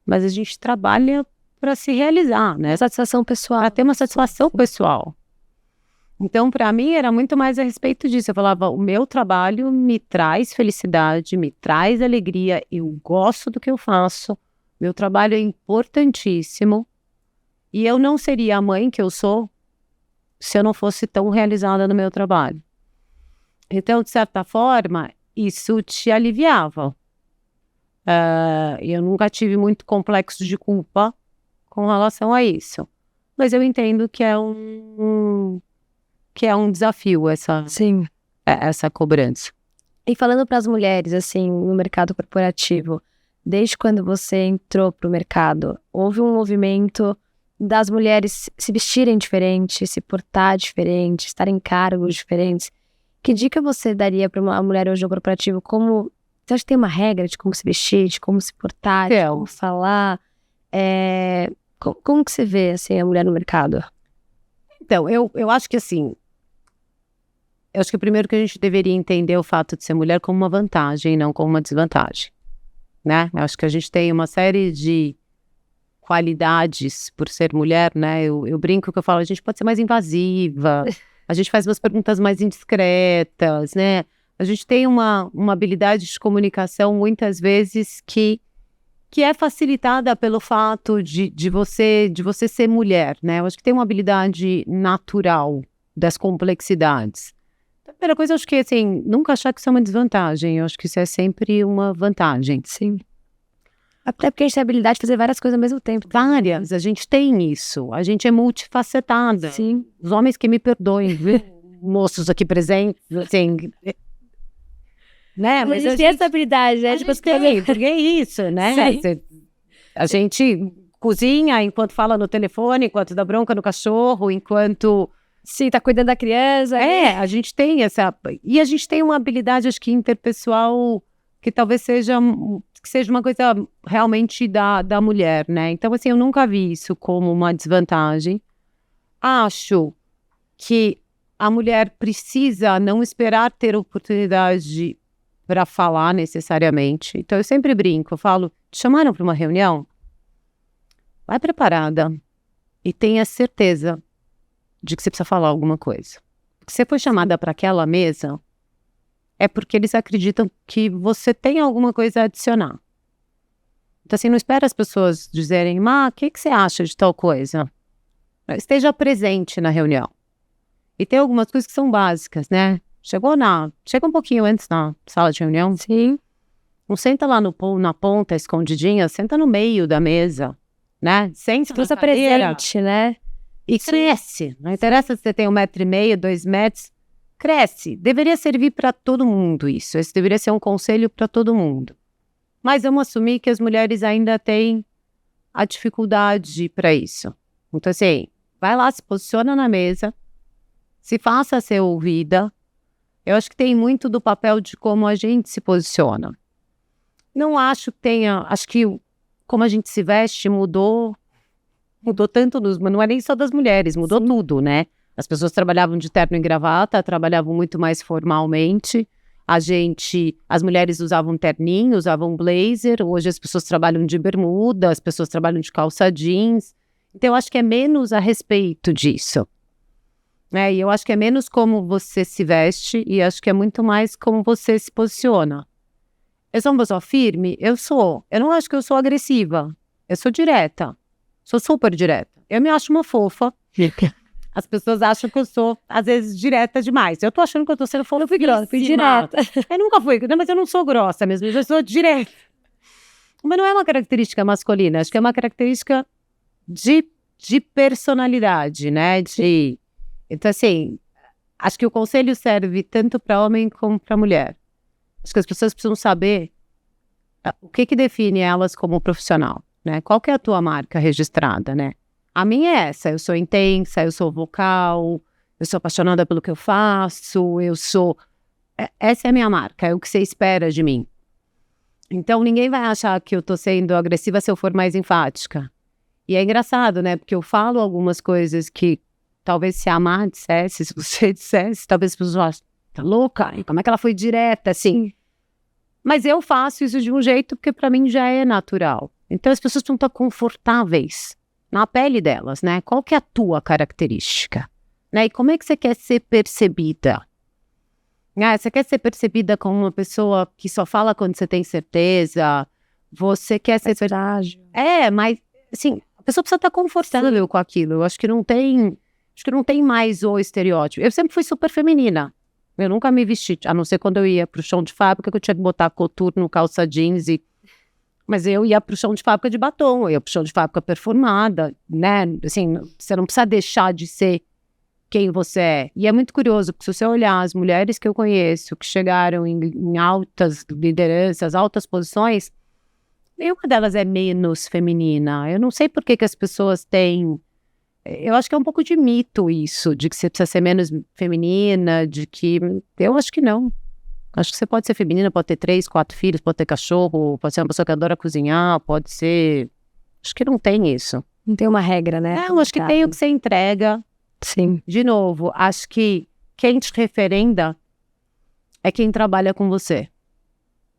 S2: mas a gente trabalha para se realizar, né?
S1: Satisfação pessoal.
S2: Para ter uma satisfação pessoal. Então, para mim, era muito mais a respeito disso. Eu falava, o meu trabalho me traz felicidade, me traz alegria, eu gosto do que eu faço, meu trabalho é importantíssimo, e eu não seria a mãe que eu sou se eu não fosse tão realizada no meu trabalho. Então, de certa forma, isso te aliviava. Eu nunca tive muito complexo de culpa com relação a isso. Mas eu entendo que é um desafio essa cobrança.
S1: E falando para as mulheres, assim, no mercado corporativo, desde quando você entrou para o mercado, houve um movimento das mulheres se vestirem diferente, se portar diferente, estar em cargos diferentes. Que dica você daria para uma mulher hoje no corporativo? Você acha que tem uma regra de como se vestir, de como se portar, de como falar? Como que você vê assim, a mulher no mercado?
S2: Então, eu acho que assim, eu acho que primeiro que a gente deveria entender o fato de ser mulher como uma vantagem, não como uma desvantagem, né? Eu acho que a gente tem uma série de qualidades por ser mulher, né? Eu brinco que eu falo, a gente pode ser mais invasiva, a gente faz umas perguntas mais indiscretas, né? A gente tem uma habilidade de comunicação muitas vezes que é facilitada pelo fato de você ser mulher, né? Eu acho que tem uma habilidade natural das complexidades. A primeira coisa, eu acho que, assim, nunca achar que isso é uma desvantagem. Eu acho que isso é sempre uma vantagem.
S1: Sim. Até porque a gente tem a habilidade de fazer várias coisas ao mesmo tempo.
S2: Várias. A gente tem isso. A gente é multifacetada.
S1: Sim.
S2: Os homens que me perdoem, viu? Moços aqui presentes, assim... Né?
S1: Mas a gente tem essa habilidade, né?
S2: A gente tem, porque é isso, né? A gente cozinha enquanto fala no telefone, enquanto dá bronca no cachorro, enquanto...
S1: Sim, tá cuidando da criança.
S2: A gente tem essa... E a gente tem uma habilidade, acho que interpessoal, que talvez seja uma coisa realmente da mulher, né? Então, assim, eu nunca vi isso como uma desvantagem. Acho que a mulher precisa não esperar ter oportunidade para falar necessariamente. Então, eu sempre brinco, eu falo, te chamaram para uma reunião? Vai preparada e tenha certeza de que você precisa falar alguma coisa. Se você foi chamada para aquela mesa, é porque eles acreditam que você tem alguma coisa a adicionar. Então, assim, não espera as pessoas dizerem, o que você acha de tal coisa? Esteja presente na reunião. E tem algumas coisas que são básicas, né? Chega um pouquinho antes na sala de reunião.
S1: Sim.
S2: Não senta lá na ponta, escondidinha, senta no meio da mesa, né? Senta na cadeira.
S1: Presente, né?
S2: E cresce. Não interessa se você tem 1,5 m, 2 metros. Cresce. Deveria servir para todo mundo isso. Esse deveria ser um conselho para todo mundo. Mas vamos assumir que as mulheres ainda têm a dificuldade para isso. Então, assim, vai lá, se posiciona na mesa, se faça ser ouvida. Eu acho que tem muito do papel de como a gente se posiciona. Não acho que tenha... Acho que como a gente se veste mudou tanto, mas não é nem só das mulheres, mudou
S1: Sim.
S2: tudo, né? As pessoas trabalhavam de terno e gravata, trabalhavam muito mais formalmente. As mulheres usavam terninho, usavam blazer. Hoje as pessoas trabalham de bermuda, as pessoas trabalham de calça jeans. Então eu acho que é menos a respeito disso. E eu acho que é menos como você se veste e acho que é muito mais como você se posiciona. Eu sou uma pessoa firme? Eu sou. Eu não acho que eu sou agressiva. Eu sou direta. Sou super direta. Eu me acho uma fofa. As pessoas acham que eu sou, às vezes, direta demais. Eu tô achando que eu tô sendo fofa.
S1: Eu fui grossa, fui direta.
S2: Eu nunca fui, mas eu não sou grossa mesmo. Eu sou direta. Mas não é uma característica masculina. Acho que é uma característica de personalidade, né? Então, assim, acho que o conselho serve tanto para homem como para mulher. Acho que as pessoas precisam saber o que define elas como profissional, né? Qual que é a tua marca registrada, né? A minha é essa, eu sou intensa, eu sou vocal, eu sou apaixonada pelo que eu faço, essa é a minha marca, é o que você espera de mim. Então, ninguém vai achar que eu tô sendo agressiva se eu for mais enfática. E é engraçado, né? Porque eu falo algumas coisas que talvez se a Mar dissesse, se você dissesse, talvez as pessoas acham, tá louca? E como é que ela foi direta, assim? Mas eu faço isso de um jeito porque para mim já é natural. Então as pessoas precisam estar confortáveis na pele delas, né? Qual que é a tua característica? Né? E como é que você quer ser percebida? Você quer ser percebida como uma pessoa que só fala quando você tem certeza? Você quer ser...
S1: Frágil.
S2: Mas, assim, a pessoa precisa estar confortável com aquilo. Eu acho que não tem mais o estereótipo. Eu sempre fui super feminina. Eu nunca me vesti, a não ser quando eu ia pro chão de fábrica, que eu tinha que botar coturno, calça jeans Mas eu ia pro chão de fábrica de batom, eu ia pro chão de fábrica performada, né? Assim, você não precisa deixar de ser quem você é. E é muito curioso, porque se você olhar as mulheres que eu conheço, que chegaram em altas lideranças, altas posições, nenhuma delas é menos feminina. Eu não sei por que as pessoas têm... Eu acho que é um pouco de mito isso, de que você precisa ser menos feminina, de que... Eu acho que não. Acho que você pode ser feminina, pode ter 3, 4 filhos, pode ter cachorro, pode ser uma pessoa que adora cozinhar, pode ser... Acho que não tem isso.
S1: Não tem uma regra, né?
S2: Não, acho que tem o que você entrega.
S1: Sim.
S2: De novo, acho que quem te referenda é quem trabalha com você.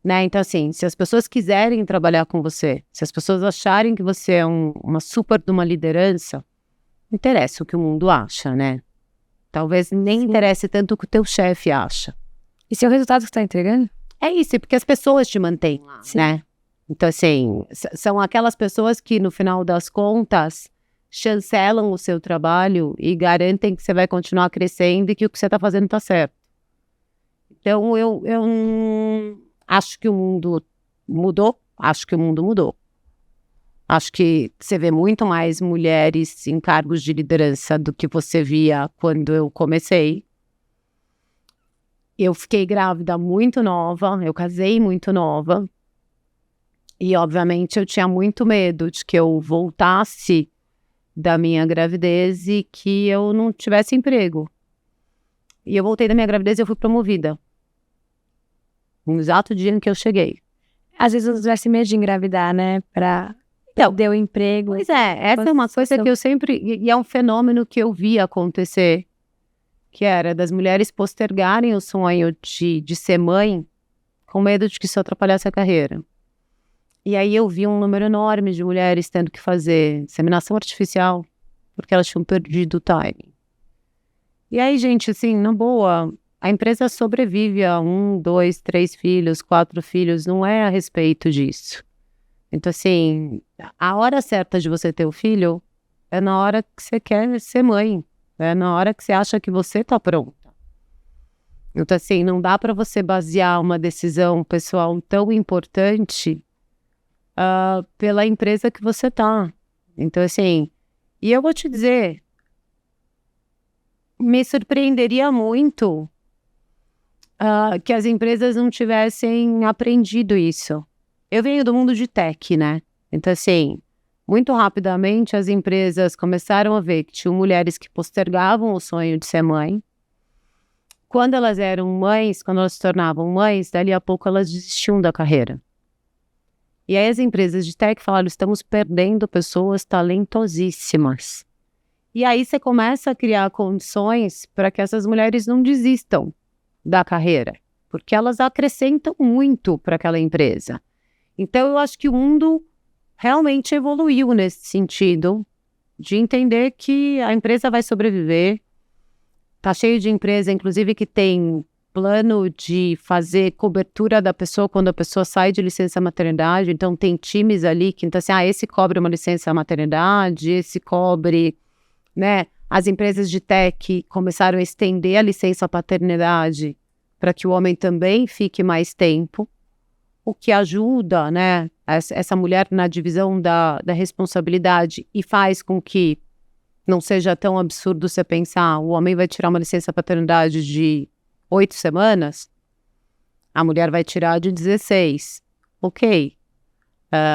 S2: Né? Então, assim, se as pessoas quiserem trabalhar com você, se as pessoas acharem que você é uma super de uma liderança, não interessa o que o mundo acha, né? Talvez nem interesse tanto o que o teu chefe acha.
S1: E se é o resultado que você está entregando?
S2: É isso, porque as pessoas te mantêm lá, né? Então, assim, são aquelas pessoas que, no final das contas, chancelam o seu trabalho e garantem que você vai continuar crescendo e que o que você está fazendo está certo. Então, eu acho que o mundo mudou. Acho que você vê muito mais mulheres em cargos de liderança do que você via quando eu comecei. Eu fiquei grávida muito nova, eu casei muito nova. E, obviamente, eu tinha muito medo de que eu voltasse da minha gravidez e que eu não tivesse emprego. E eu voltei da minha gravidez e eu fui promovida. No exato dia em que eu cheguei.
S1: Às vezes você tivesse medo de engravidar, né? Pra
S2: Então,
S1: perder o emprego.
S2: Pois é, essa é uma coisa que eu sempre... E é um fenômeno que eu vi acontecer, que era das mulheres postergarem o sonho de ser mãe com medo de que isso atrapalhasse a carreira. E aí eu vi um número enorme de mulheres tendo que fazer inseminação artificial porque elas tinham perdido o timing. E aí, gente, assim, na boa, a empresa sobrevive a 1, 2, 3 filhos, 4 filhos, não é a respeito disso. Então, assim, a hora certa de você ter o filho é na hora que você quer ser mãe, é na hora que você acha que você tá pronta. Então, assim, não dá para você basear uma decisão pessoal tão importante pela empresa que você tá. Então, assim, e eu vou te dizer, me surpreenderia muito que as empresas não tivessem aprendido isso. Eu venho do mundo de tech, né? Então, assim, muito rapidamente as empresas começaram a ver que tinham mulheres que postergavam o sonho de ser mãe. Quando elas eram mães, quando elas se tornavam mães, dali a pouco elas desistiam da carreira. E aí as empresas de tech falaram, estamos perdendo pessoas talentosíssimas. E aí você começa a criar condições para que essas mulheres não desistam da carreira, porque elas acrescentam muito para aquela empresa. Então eu acho que o mundo realmente evoluiu nesse sentido, de entender que a empresa vai sobreviver. Tá cheio de empresa, inclusive, que tem plano de fazer cobertura da pessoa quando a pessoa sai de licença maternidade. Então tem times ali que, então assim, esse cobre uma licença maternidade, esse cobre, né? As empresas de tech começaram a estender a licença paternidade para que o homem também fique mais tempo, o que ajuda, né, essa mulher na divisão da responsabilidade e faz com que não seja tão absurdo você pensar, o homem vai tirar uma licença paternidade de 8 semanas, a mulher vai tirar de 16. Ok.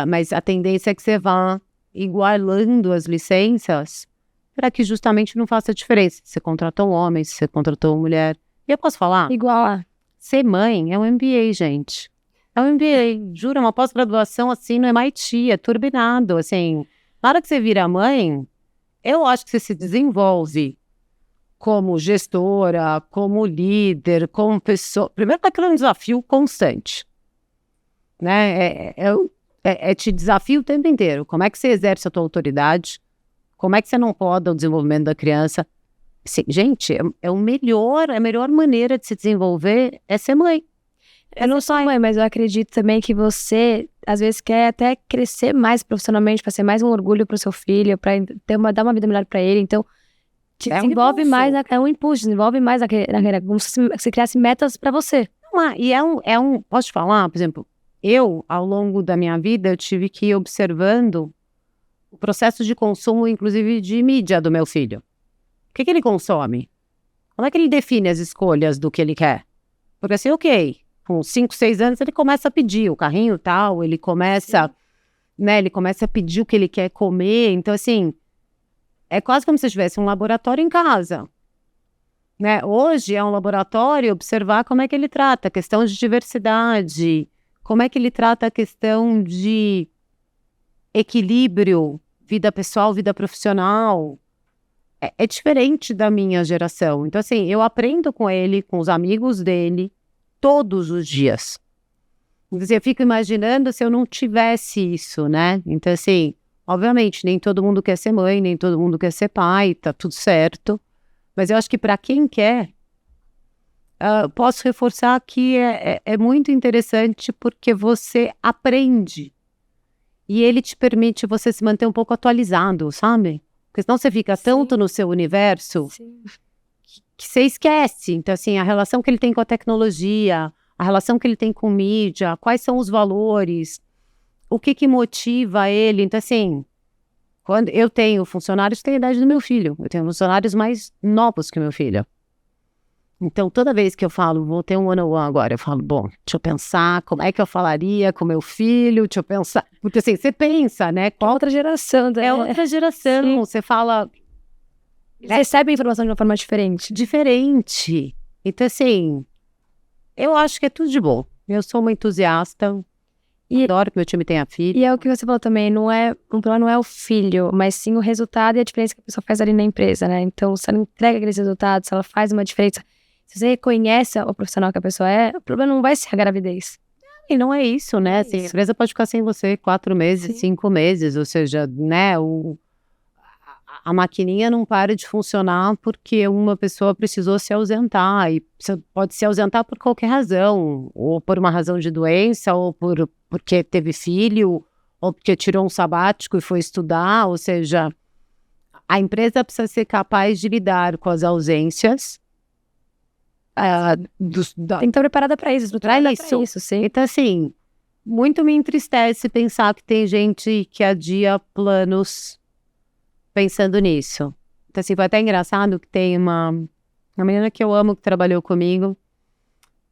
S2: Mas a tendência é que você vá igualando as licenças para que justamente não faça diferença. Se você contratou um homem, se você contratou uma mulher. E eu posso falar?
S1: Igual a...
S2: Ser mãe é um MBA, gente. É um MBA, juro, uma pós-graduação assim no MIT, é turbinado, assim. Na hora que você vira mãe, eu acho que você se desenvolve como gestora, como líder, como pessoa. Primeiro, tá criando um desafio constante, né? Te desafio o tempo inteiro. Como é que você exerce a tua autoridade? Como é que você não poda o desenvolvimento da criança? Assim, gente, a melhor maneira de se desenvolver é ser mãe.
S1: Eu não sou mãe, mas eu acredito também que você, às vezes, quer até crescer mais profissionalmente, para ser mais um orgulho para o seu filho, para dar uma vida melhor para ele. Então, te desenvolve mais, é um impulso, desenvolve mais na carreira, como se você criasse metas para você.
S2: Posso te falar, por exemplo, eu, ao longo da minha vida, eu tive que ir observando o processo de consumo, inclusive de mídia do meu filho. O que ele consome? Como é que ele define as escolhas do que ele quer? Porque assim, ok, com 5, 6 anos ele começa a pedir o carrinho tal, ele começa, né, ele começa a pedir o que ele quer comer. Então, assim, é quase como se tivesse um laboratório em casa, né? Hoje é um laboratório observar como é que ele trata a questão de diversidade, como é que ele trata a questão de equilíbrio, vida pessoal, vida profissional. É diferente da minha geração. Então, assim, eu aprendo com ele, com os amigos dele, todos os dias. Então, assim, eu fico imaginando se eu não tivesse isso, né? Então, assim, obviamente, nem todo mundo quer ser mãe, nem todo mundo quer ser pai, tá tudo certo. Mas eu acho que para quem quer, posso reforçar que é muito interessante porque você aprende. E ele te permite você se manter um pouco atualizado, sabe? Porque senão você fica tanto no seu universo que você esquece. Então, assim, a relação que ele tem com a tecnologia, a relação que ele tem com mídia, quais são os valores, o que motiva ele. Então, assim, quando eu tenho funcionários que têm a idade do meu filho, eu tenho funcionários mais novos que o meu filho. Então, toda vez que eu falo, vou ter um one-on-one agora, eu falo, bom, deixa eu pensar, como é que eu falaria com meu filho, deixa eu pensar. Porque assim, você pensa, né?
S1: É outra geração.
S2: É outra geração,
S1: Sim.
S2: você fala...
S1: Recebe a informação de uma forma diferente.
S2: Diferente. Então, assim, eu acho que é tudo de bom. Eu sou uma entusiasta, adoro que meu time tenha filho.
S1: E é o que você falou também, o problema não é o filho, mas sim o resultado e a diferença que a pessoa faz ali na empresa, né? Então, se ela entrega aqueles resultados, se ela faz uma diferença, se você reconhece o profissional que a pessoa é, o problema não vai ser a gravidez.
S2: E não é isso, né? Assim, a empresa pode ficar sem você 4 meses,
S1: Sim.
S2: 5 meses, ou seja, né, a maquininha não para de funcionar porque uma pessoa precisou se ausentar, e pode se ausentar por qualquer razão, ou por uma razão de doença, ou porque teve filho, ou porque tirou um sabático e foi estudar, ou seja, a empresa precisa ser capaz de lidar com as ausências,
S1: Tem que estar preparada para isso, estruturada para isso, sim.
S2: Então, assim, muito me entristece pensar que tem gente que adia planos pensando nisso. Então, assim, foi até engraçado que tem uma menina que eu amo que trabalhou comigo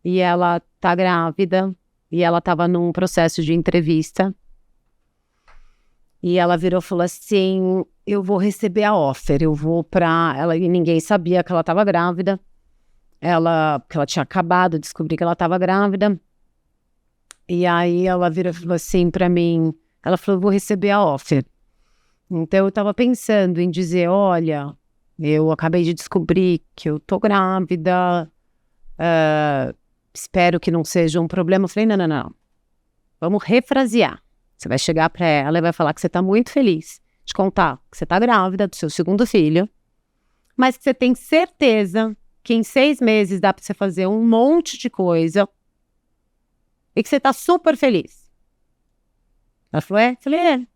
S2: e ela tá grávida e ela tava num processo de entrevista e ela virou e falou assim, eu vou receber a offer, eu vou pra... Ela, e ninguém sabia que ela tava grávida. Porque ela tinha acabado de descobrir que ela estava grávida. E aí ela virou e falou assim pra mim, ela falou, vou receber a offer. Então eu estava pensando em dizer, olha, eu acabei de descobrir que eu tô grávida, espero que não seja um problema. Eu falei, não, vamos refrasear. Você vai chegar pra ela e vai falar que você tá muito feliz de contar que você tá grávida do seu segundo filho, mas que você tem certeza que em 6 meses dá pra você fazer um monte de coisa e que você tá super feliz. Ela falou, é? Eu falei, é.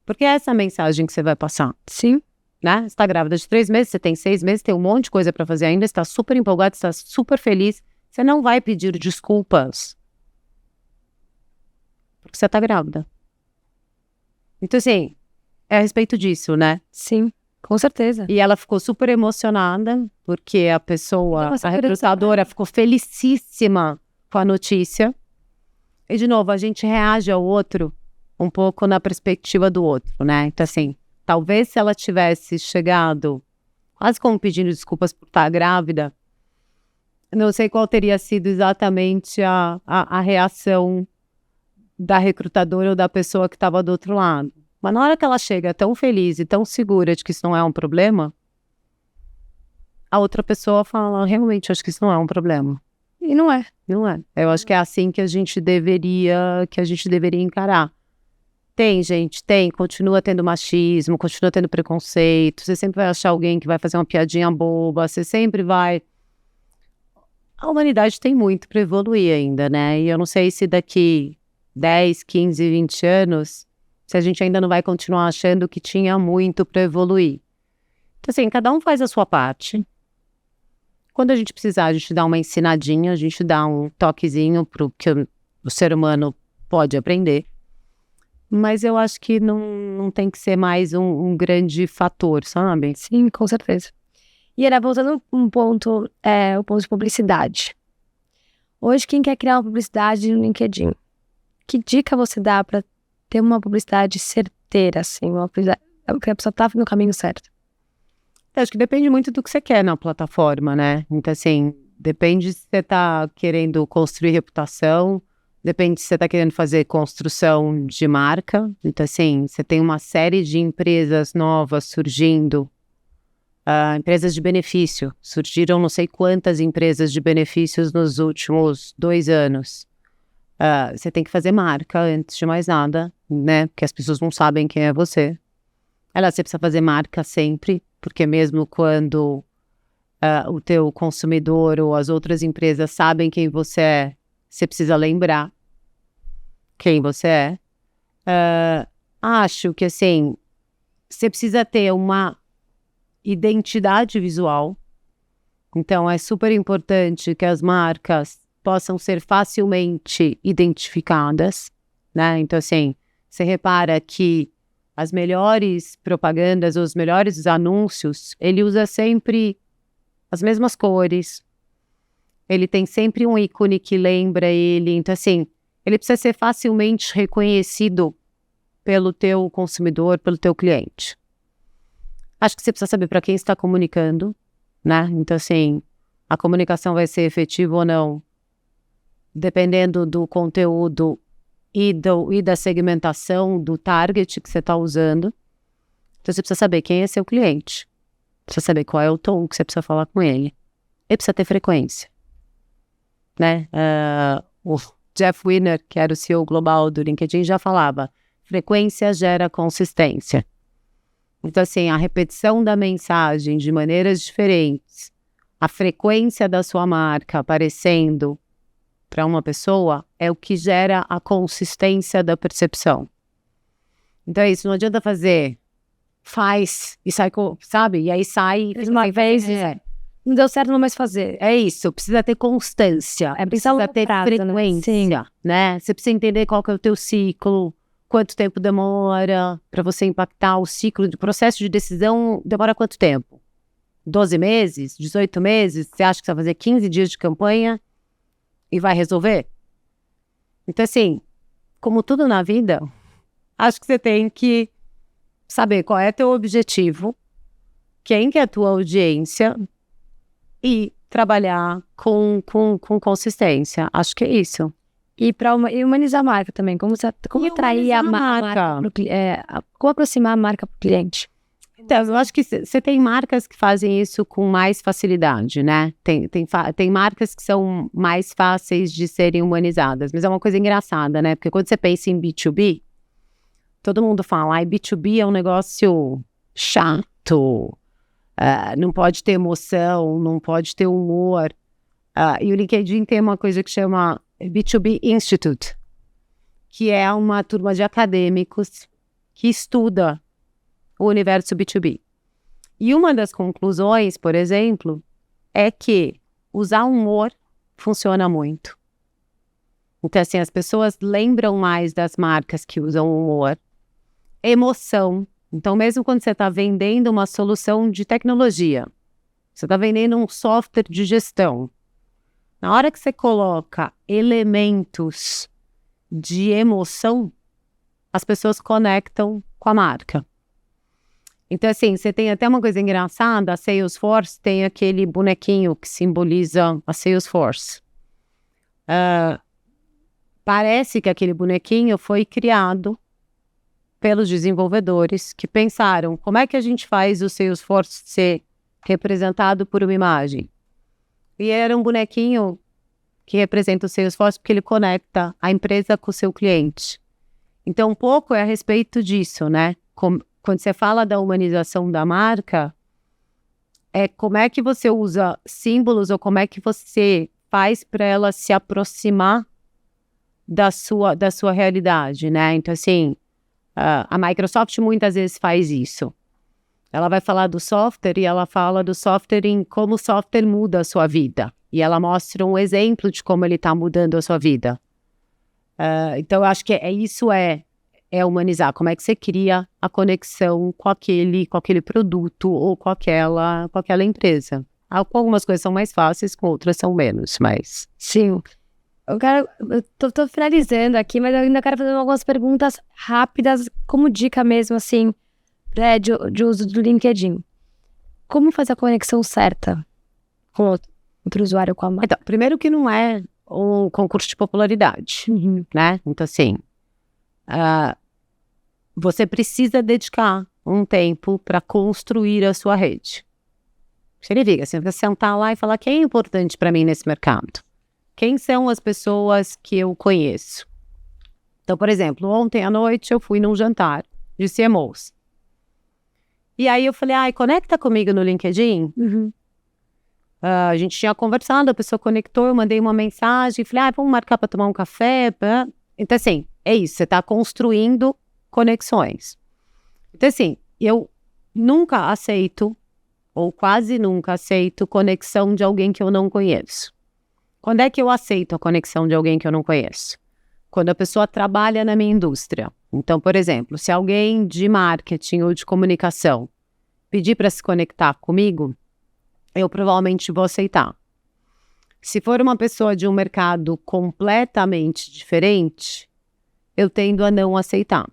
S2: Porque é essa a mensagem que você vai passar.
S1: Sim.
S2: Né? Você tá grávida de 3 meses, você tem 6 meses, tem um monte de coisa pra fazer ainda, você tá super empolgado, você tá super feliz. Você não vai pedir desculpas porque você tá grávida. Então, assim, é a respeito disso, né?
S1: Sim, com certeza.
S2: E ela ficou super emocionada, porque a pessoa, a recrutadora, ficou felicíssima com a notícia. E, de novo, a gente reage ao outro um pouco na perspectiva do outro, né? Então, assim, talvez se ela tivesse chegado quase como pedindo desculpas por estar grávida, não sei qual teria sido exatamente a reação da recrutadora ou da pessoa que estava do outro lado. Mas na hora que ela chega tão feliz e tão segura de que isso não é um problema, a outra pessoa fala, realmente, acho que isso não é um problema.
S1: E não é.
S2: Não é. Eu acho que é assim que a gente deveria encarar. Tem, gente, continua tendo machismo, continua tendo preconceito, você sempre vai achar alguém que vai fazer uma piadinha boba, você sempre vai... A humanidade tem muito para evoluir ainda, né? E eu não sei se daqui 10, 15, 20 anos, se a gente ainda não vai continuar achando que tinha muito para evoluir. Então, assim, cada um faz a sua parte. Quando a gente precisar, a gente dá uma ensinadinha, a gente dá um toquezinho pro que o ser humano pode aprender. Mas eu acho que não tem que ser mais um grande fator, sabe?
S1: Sim, com certeza. E era voltando um ponto, o ponto de publicidade. Hoje, quem quer criar uma publicidade no LinkedIn, que dica você dá para ter uma publicidade certeira, assim, uma publicidade que a pessoa tá no caminho certo?
S2: Eu acho que depende muito do que você quer na plataforma, né? Então, assim, depende se você tá querendo construir reputação, depende se você tá querendo fazer construção de marca. Então, assim, você tem uma série de empresas novas surgindo, empresas de benefício. Surgiram não sei quantas empresas de benefícios nos últimos 2 anos. Você tem que fazer marca antes de mais nada, né? Porque as pessoas não sabem quem é você. Você precisa fazer marca sempre, porque mesmo quando o teu consumidor ou as outras empresas sabem quem você é, você precisa lembrar quem você é. Acho que, assim, você precisa ter uma identidade visual. Então, é super importante que as marcas possam ser facilmente identificadas, né? Então, assim, você repara que as melhores propagandas, os melhores anúncios, ele usa sempre as mesmas cores, ele tem sempre um ícone que lembra ele. Então, assim, ele precisa ser facilmente reconhecido pelo teu consumidor, pelo teu cliente. Acho que você precisa saber para quem está comunicando, né? Então, assim, a comunicação vai ser efetiva ou não, dependendo do conteúdo e da segmentação, do target que você está usando. Então, você precisa saber quem é seu cliente. Precisa saber qual é o tom que você precisa falar com ele. E precisa ter frequência, né? O Jeff Winner, que era o CEO global do LinkedIn, já falava: frequência gera consistência. Então, assim, a repetição da mensagem de maneiras diferentes, a frequência da sua marca aparecendo para uma pessoa é o que gera a consistência da percepção. Então é isso, não adianta fazer, faz e sai, sabe? E aí sai...
S1: Uma vez, não deu certo, não mais fazer.
S2: É isso, precisa ter constância, precisa ter frequência, né? Você precisa entender qual que é o teu ciclo, quanto tempo demora para você impactar o ciclo de processo de decisão, demora quanto tempo? 12 meses? 18 meses? Você acha que você vai fazer 15 dias de campanha e vai resolver? Então, assim, como tudo na vida, acho que você tem que saber qual é teu objetivo, quem que é a tua audiência e trabalhar com consistência. Acho que é isso.
S1: E para humanizar a marca também, como atrair a marca, como aproximar a marca para o cliente?
S2: Então, eu acho que você tem marcas que fazem isso com mais facilidade, né? Tem marcas que são mais fáceis de serem humanizadas, mas é uma coisa engraçada, né? Porque quando você pensa em B2B, todo mundo fala, B2B é um negócio chato, não pode ter emoção, não pode ter humor. E o LinkedIn tem uma coisa que chama B2B Institute, que é uma turma de acadêmicos que estuda o universo B2B. E uma das conclusões, por exemplo, é que usar humor funciona muito. Então, assim, as pessoas lembram mais das marcas que usam humor. Emoção. Então, mesmo quando você está vendendo uma solução de tecnologia, você está vendendo um software de gestão, na hora que você coloca elementos de emoção, as pessoas conectam com a marca. Então, assim, você tem até uma coisa engraçada, a Salesforce tem aquele bonequinho que simboliza a Salesforce. Parece que aquele bonequinho foi criado pelos desenvolvedores que pensaram, como é que a gente faz o Salesforce ser representado por uma imagem? E era um bonequinho que representa o Salesforce porque ele conecta a empresa com o seu cliente. Então, um pouco é a respeito disso, né? Quando você fala da humanização da marca, é como é que você usa símbolos ou como é que você faz para ela se aproximar da sua realidade, né? Então, assim, a Microsoft muitas vezes faz isso. Ela vai falar do software e ela fala do software em como o software muda a sua vida. E ela mostra um exemplo de como ele está mudando a sua vida. Então, eu acho que isso é humanizar. Como é que você cria a conexão com aquele produto ou com aquela empresa. Algumas coisas são mais fáceis, com outras são menos, mas...
S1: Sim. Eu tô finalizando aqui, mas eu ainda quero fazer algumas perguntas rápidas, como dica mesmo, assim, de uso do LinkedIn. Como fazer a conexão certa com outro usuário, com a marca?
S2: Então, primeiro que não é um concurso de popularidade, né? Então, assim, você precisa dedicar um tempo para construir a sua rede. Significa, você vai sentar lá e falar quem é importante para mim nesse mercado. Quem são as pessoas que eu conheço? Então, por exemplo, ontem à noite eu fui num jantar de CMOs. E aí eu falei, conecta comigo no LinkedIn. A gente tinha conversado, a pessoa conectou, eu mandei uma mensagem, falei, vamos marcar para tomar um café. Então, assim, é isso, você está construindo conexões. Então, assim, eu nunca aceito, ou quase nunca aceito, conexão de alguém que eu não conheço. Quando é que eu aceito a conexão de alguém que eu não conheço? Quando a pessoa trabalha na minha indústria. Então, por exemplo, se alguém de marketing ou de comunicação pedir para se conectar comigo, eu provavelmente vou aceitar. Se for uma pessoa de um mercado completamente diferente, eu tendo a não aceitar.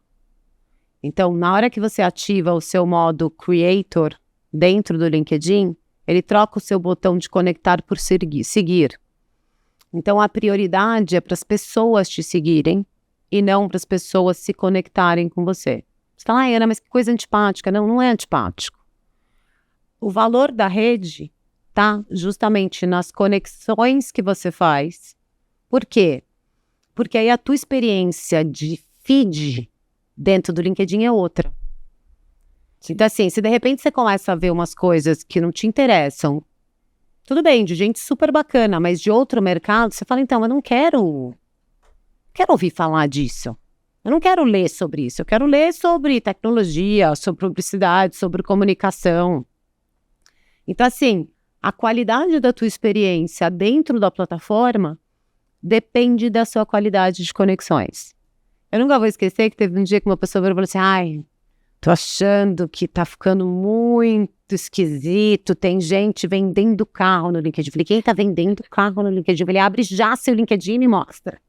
S2: Então, na hora que você ativa o seu modo Creator dentro do LinkedIn, ele troca o seu botão de conectar por seguir. Então, a prioridade é para as pessoas te seguirem e não para as pessoas se conectarem com você. Você fala, Ana, mas que coisa antipática. Não, não é antipático. O valor da rede está justamente nas conexões que você faz. Por quê? Porque aí a tua experiência de feed dentro do LinkedIn é outra. Então, assim, se de repente você começa a ver umas coisas que não te interessam, tudo bem, de gente super bacana, mas de outro mercado, você fala, então, eu não quero ouvir falar disso. Eu não quero ler sobre isso. Eu quero ler sobre tecnologia, sobre publicidade, sobre comunicação. Então, assim, a qualidade da tua experiência dentro da plataforma depende da sua qualidade de conexões. Eu nunca vou esquecer que teve um dia que uma pessoa falou assim, ai, tô achando que tá ficando muito esquisito, tem gente vendendo carro no LinkedIn. Eu falei, quem tá vendendo carro no LinkedIn? Eu falei, abre já seu LinkedIn e me mostra.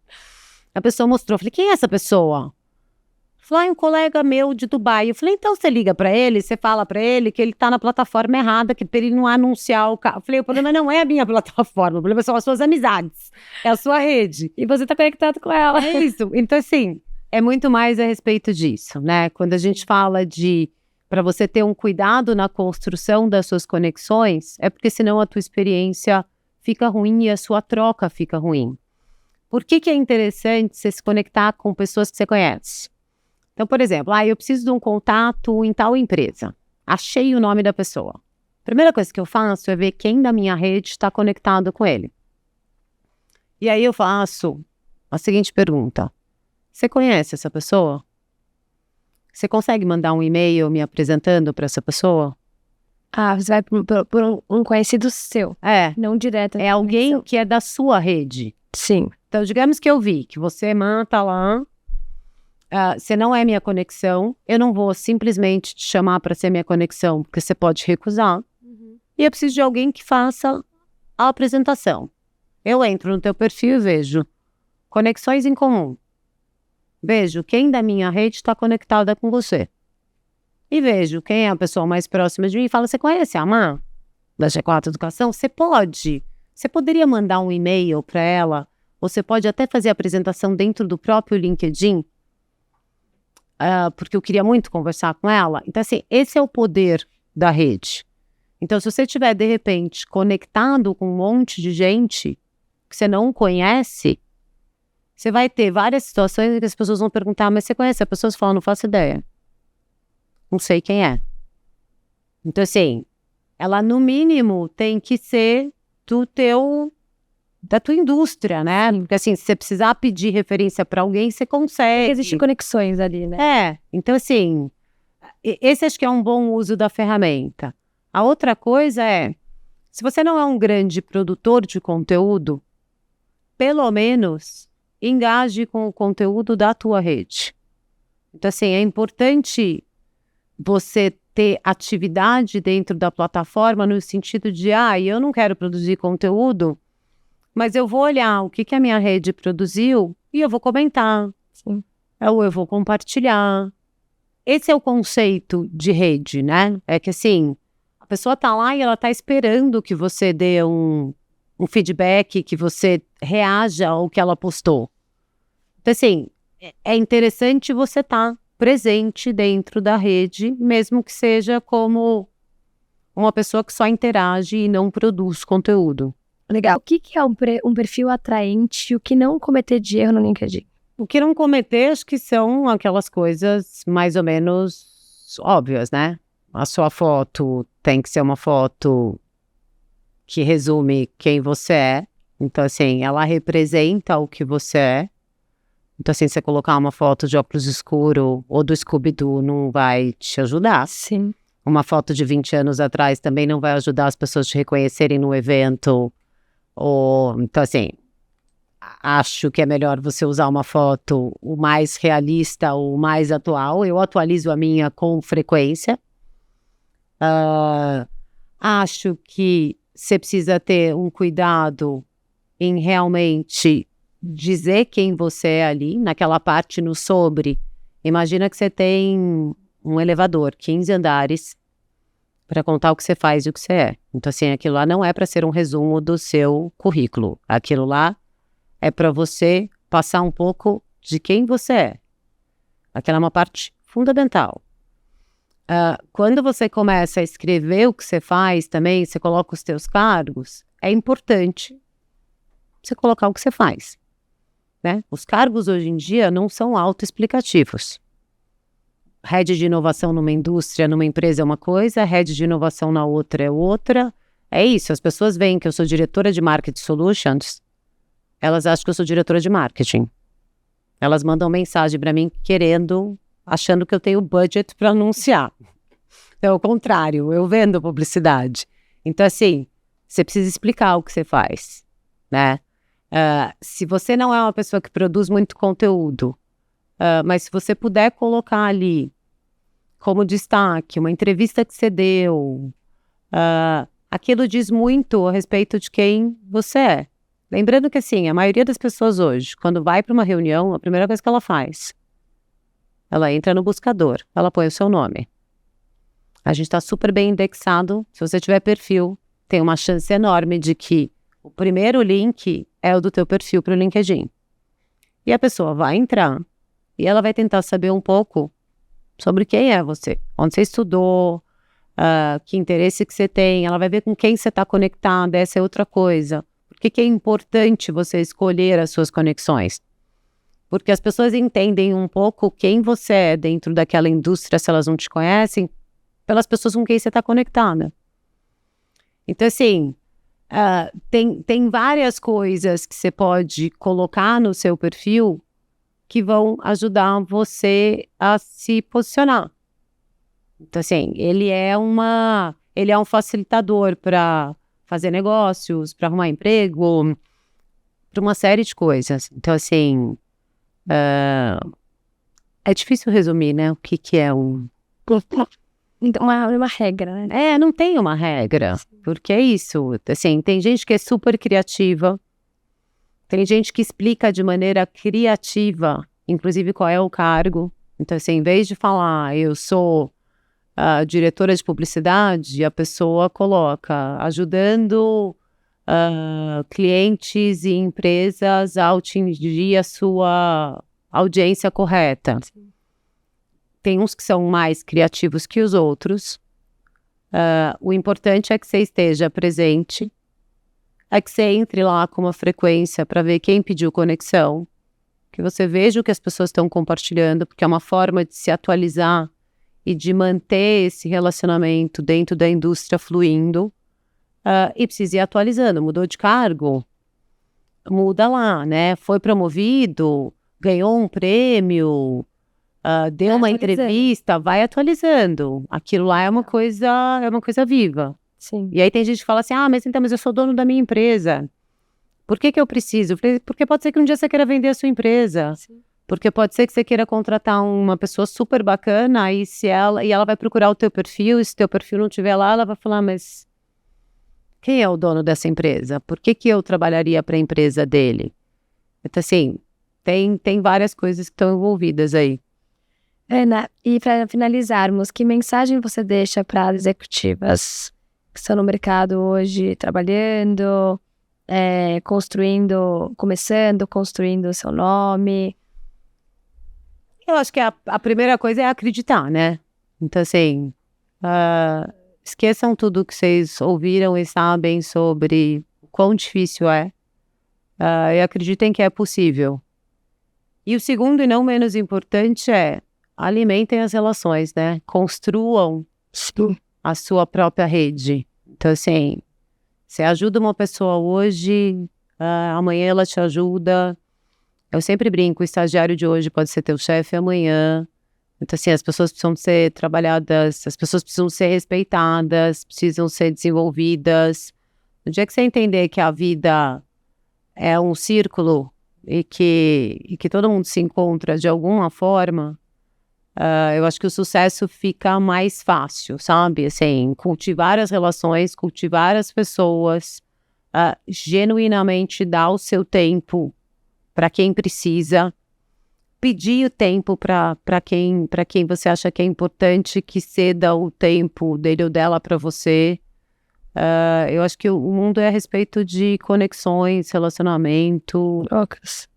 S2: A pessoa mostrou, eu falei, quem é essa pessoa? Falei, um colega meu de Dubai. Eu falei, então você liga pra ele, você fala pra ele que ele tá na plataforma errada, que pra ele não anunciar o carro. Eu falei, o problema não é a minha plataforma, o problema são as suas amizades, é a sua rede.
S1: E você tá conectado com ela.
S2: É isso. Então, assim, é muito mais a respeito disso, né? Quando a gente fala de para você ter um cuidado na construção das suas conexões, é porque senão a tua experiência fica ruim e a sua troca fica ruim. Por que é interessante você se conectar com pessoas que você conhece? Então, por exemplo, eu preciso de um contato em tal empresa. Achei o nome da pessoa. Primeira coisa que eu faço é ver quem da minha rede está conectado com ele. E aí eu faço a seguinte pergunta. Você conhece essa pessoa? Você consegue mandar um e-mail me apresentando para essa pessoa?
S1: Você vai por um conhecido seu. Não direto.
S2: É alguém que é da sua rede.
S1: Sim.
S2: Então, digamos que eu vi que você manda lá, você não é minha conexão, eu não vou simplesmente te chamar para ser minha conexão, porque você pode recusar. E eu preciso de alguém que faça a apresentação. Eu entro no teu perfil e vejo conexões em comum. Vejo quem da minha rede está conectada com você. E vejo quem é a pessoa mais próxima de mim e falo, você conhece a Amã, da G4 Educação? Você poderia mandar um e-mail para ela, ou você pode até fazer a apresentação dentro do próprio LinkedIn, porque eu queria muito conversar com ela. Então, assim, esse é o poder da rede. Então, se você estiver, de repente, conectado com um monte de gente que você não conhece, você vai ter várias situações em que as pessoas vão perguntar, mas você conhece a pessoa? Você fala, não faço ideia. Não sei quem é. Então, assim, ela no mínimo tem que ser da tua indústria, né? Porque assim, se você precisar pedir referência para alguém, você consegue.
S1: Existem conexões ali, né?
S2: Então assim, esse acho que é um bom uso da ferramenta. A outra coisa é, se você não é um grande produtor de conteúdo, pelo menos engaje com o conteúdo da tua rede. Então assim, é importante você ter atividade dentro da plataforma no sentido de, eu não quero produzir conteúdo, mas eu vou olhar o que a minha rede produziu e eu vou comentar.
S1: Sim.
S2: Ou eu vou compartilhar. Esse é o conceito de rede, né? É que assim, a pessoa tá lá e ela tá esperando que você dê um feedback, que você reaja ao que ela postou. Então assim, é interessante você estar presente dentro da rede, mesmo que seja como uma pessoa que só interage e não produz conteúdo.
S1: Legal. O que é um perfil atraente e o que não cometer de erro no LinkedIn?
S2: O que não cometer, acho que são aquelas coisas mais ou menos óbvias, né? A sua foto tem que ser uma foto que resume quem você é. Então, assim, ela representa o que você é. Então, assim, você colocar uma foto de óculos escuro ou do Scooby-Doo não vai te ajudar.
S1: Sim.
S2: Uma foto de 20 anos atrás também não vai ajudar as pessoas a te reconhecerem no evento. Então, assim, acho que é melhor você usar uma foto o mais realista, o mais atual. Eu atualizo a minha com frequência. Acho que você precisa ter um cuidado em realmente dizer quem você é ali, naquela parte no sobre. Imagina que você tem um elevador, 15 andares, para contar o que você faz e o que você é. Então, assim, aquilo lá não é para ser um resumo do seu currículo. Aquilo lá é para você passar um pouco de quem você é. Aquela é uma parte fundamental. Quando você começa a escrever o que você faz também, você coloca os teus cargos, é importante você colocar o que você faz, né? Os cargos hoje em dia não são autoexplicativos. Head de inovação numa indústria, numa empresa é uma coisa, head de inovação na outra é outra. É isso, as pessoas veem que eu sou diretora de Marketing Solutions, elas acham que eu sou diretora de marketing. Elas mandam mensagem para mim achando que eu tenho budget para anunciar. Então, ao contrário, eu vendo publicidade. Então, assim, você precisa explicar o que você faz, né? Se você não é uma pessoa que produz muito conteúdo, mas se você puder colocar ali como destaque uma entrevista que você deu, aquilo diz muito a respeito de quem você é. Lembrando que, assim, a maioria das pessoas hoje, quando vai para uma reunião, a primeira coisa que ela faz, ela entra no buscador, ela põe o seu nome. A gente está super bem indexado. Se você tiver perfil, tem uma chance enorme de que o primeiro link é o do teu perfil para o LinkedIn. E a pessoa vai entrar e ela vai tentar saber um pouco sobre quem é você, onde você estudou, que interesse que você tem. Ela vai ver com quem você está conectada, essa é outra coisa. Por que é importante você escolher as suas conexões? Porque as pessoas entendem um pouco quem você é dentro daquela indústria, se elas não te conhecem, pelas pessoas com quem você está conectada. Então, assim, tem várias coisas que você pode colocar no seu perfil que vão ajudar você a se posicionar. Então, assim, ele é um facilitador para fazer negócios, para arrumar emprego, para uma série de coisas. Então, assim, é difícil resumir, né, o que é um...
S1: Então, uma regra, né?
S2: Não tem uma regra, porque é isso, assim, tem gente que é super criativa, tem gente que explica de maneira criativa, inclusive qual é o cargo. Então, assim, em vez de falar, eu sou diretora de publicidade, a pessoa coloca ajudando clientes e empresas a atingir a sua audiência correta. Sim. Tem uns que são mais criativos que os outros. O importante é que você esteja presente, é que você entre lá com uma frequência para ver quem pediu conexão, que você veja o que as pessoas estão compartilhando, porque é uma forma de se atualizar e de manter esse relacionamento dentro da indústria fluindo, e precisa ir atualizando. Mudou de cargo? Muda lá, né? Foi promovido, ganhou um prêmio, deu uma entrevista, vai atualizando. Aquilo lá é uma coisa viva.
S1: Sim.
S2: E aí tem gente que fala assim, mas eu sou dono da minha empresa. Por que eu preciso? Porque pode ser que um dia você queira vender a sua empresa. Sim. Porque pode ser que você queira contratar uma pessoa super bacana e ela vai procurar o teu perfil, e se teu perfil não estiver lá, ela vai falar, mas quem é o dono dessa empresa? Por que eu trabalharia para a empresa dele? Então, assim, tem várias coisas que estão envolvidas aí.
S1: Ana, e para finalizarmos, que mensagem você deixa para as executivas que estão no mercado hoje, trabalhando, construindo o seu nome?
S2: Eu acho que a primeira coisa é acreditar, né? Então, assim, esqueçam tudo que vocês ouviram e sabem sobre o quão difícil é, e acreditem que é possível. E o segundo e não menos importante é alimentem as relações, né? Construam a sua própria rede. Então, assim, você ajuda uma pessoa hoje, amanhã ela te ajuda. Eu sempre brinco, o estagiário de hoje pode ser teu chefe amanhã. Então, assim, as pessoas precisam ser trabalhadas, as pessoas precisam ser respeitadas, precisam ser desenvolvidas. No dia que você entender que a vida é um círculo e que todo mundo se encontra de alguma forma, eu acho que o sucesso fica mais fácil, sabe? Assim, cultivar as relações, cultivar as pessoas, genuinamente dar o seu tempo para quem precisa, pedir o tempo para quem você acha que é importante que ceda o tempo dele ou dela para você. Eu acho que o mundo é a respeito de conexões, relacionamento.
S1: Trocas.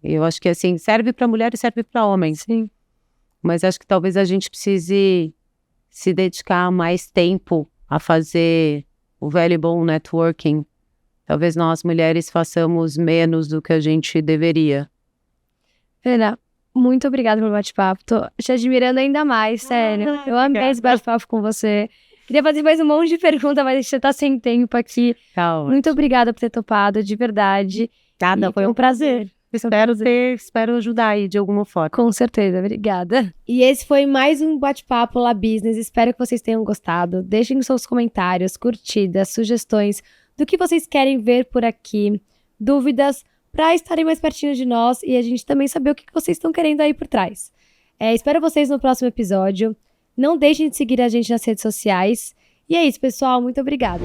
S2: Eu acho que assim, serve para mulher e serve para homem.
S1: Sim.
S2: Mas acho que talvez a gente precise se dedicar mais tempo a fazer o velho e bom networking. Talvez nós mulheres façamos menos do que a gente deveria.
S1: Fernanda, muito obrigada pelo bate-papo. Tô te admirando ainda mais, sério. Eu amei esse bate-papo com você. Queria fazer mais um monte de perguntas, mas você tá sem tempo aqui. Muito obrigada por ter topado, de verdade.
S2: Nada, foi um prazer. Espero ajudar aí de alguma forma.
S1: Com certeza, obrigada. E esse foi mais um bate-papo La Business. Espero que vocês tenham gostado. Deixem seus comentários, curtidas, sugestões do que vocês querem ver por aqui, dúvidas, para estarem mais pertinho de nós e a gente também saber o que vocês estão querendo aí por trás. Espero vocês no próximo episódio. Não deixem de seguir a gente nas redes sociais. E é isso, pessoal. Muito obrigada.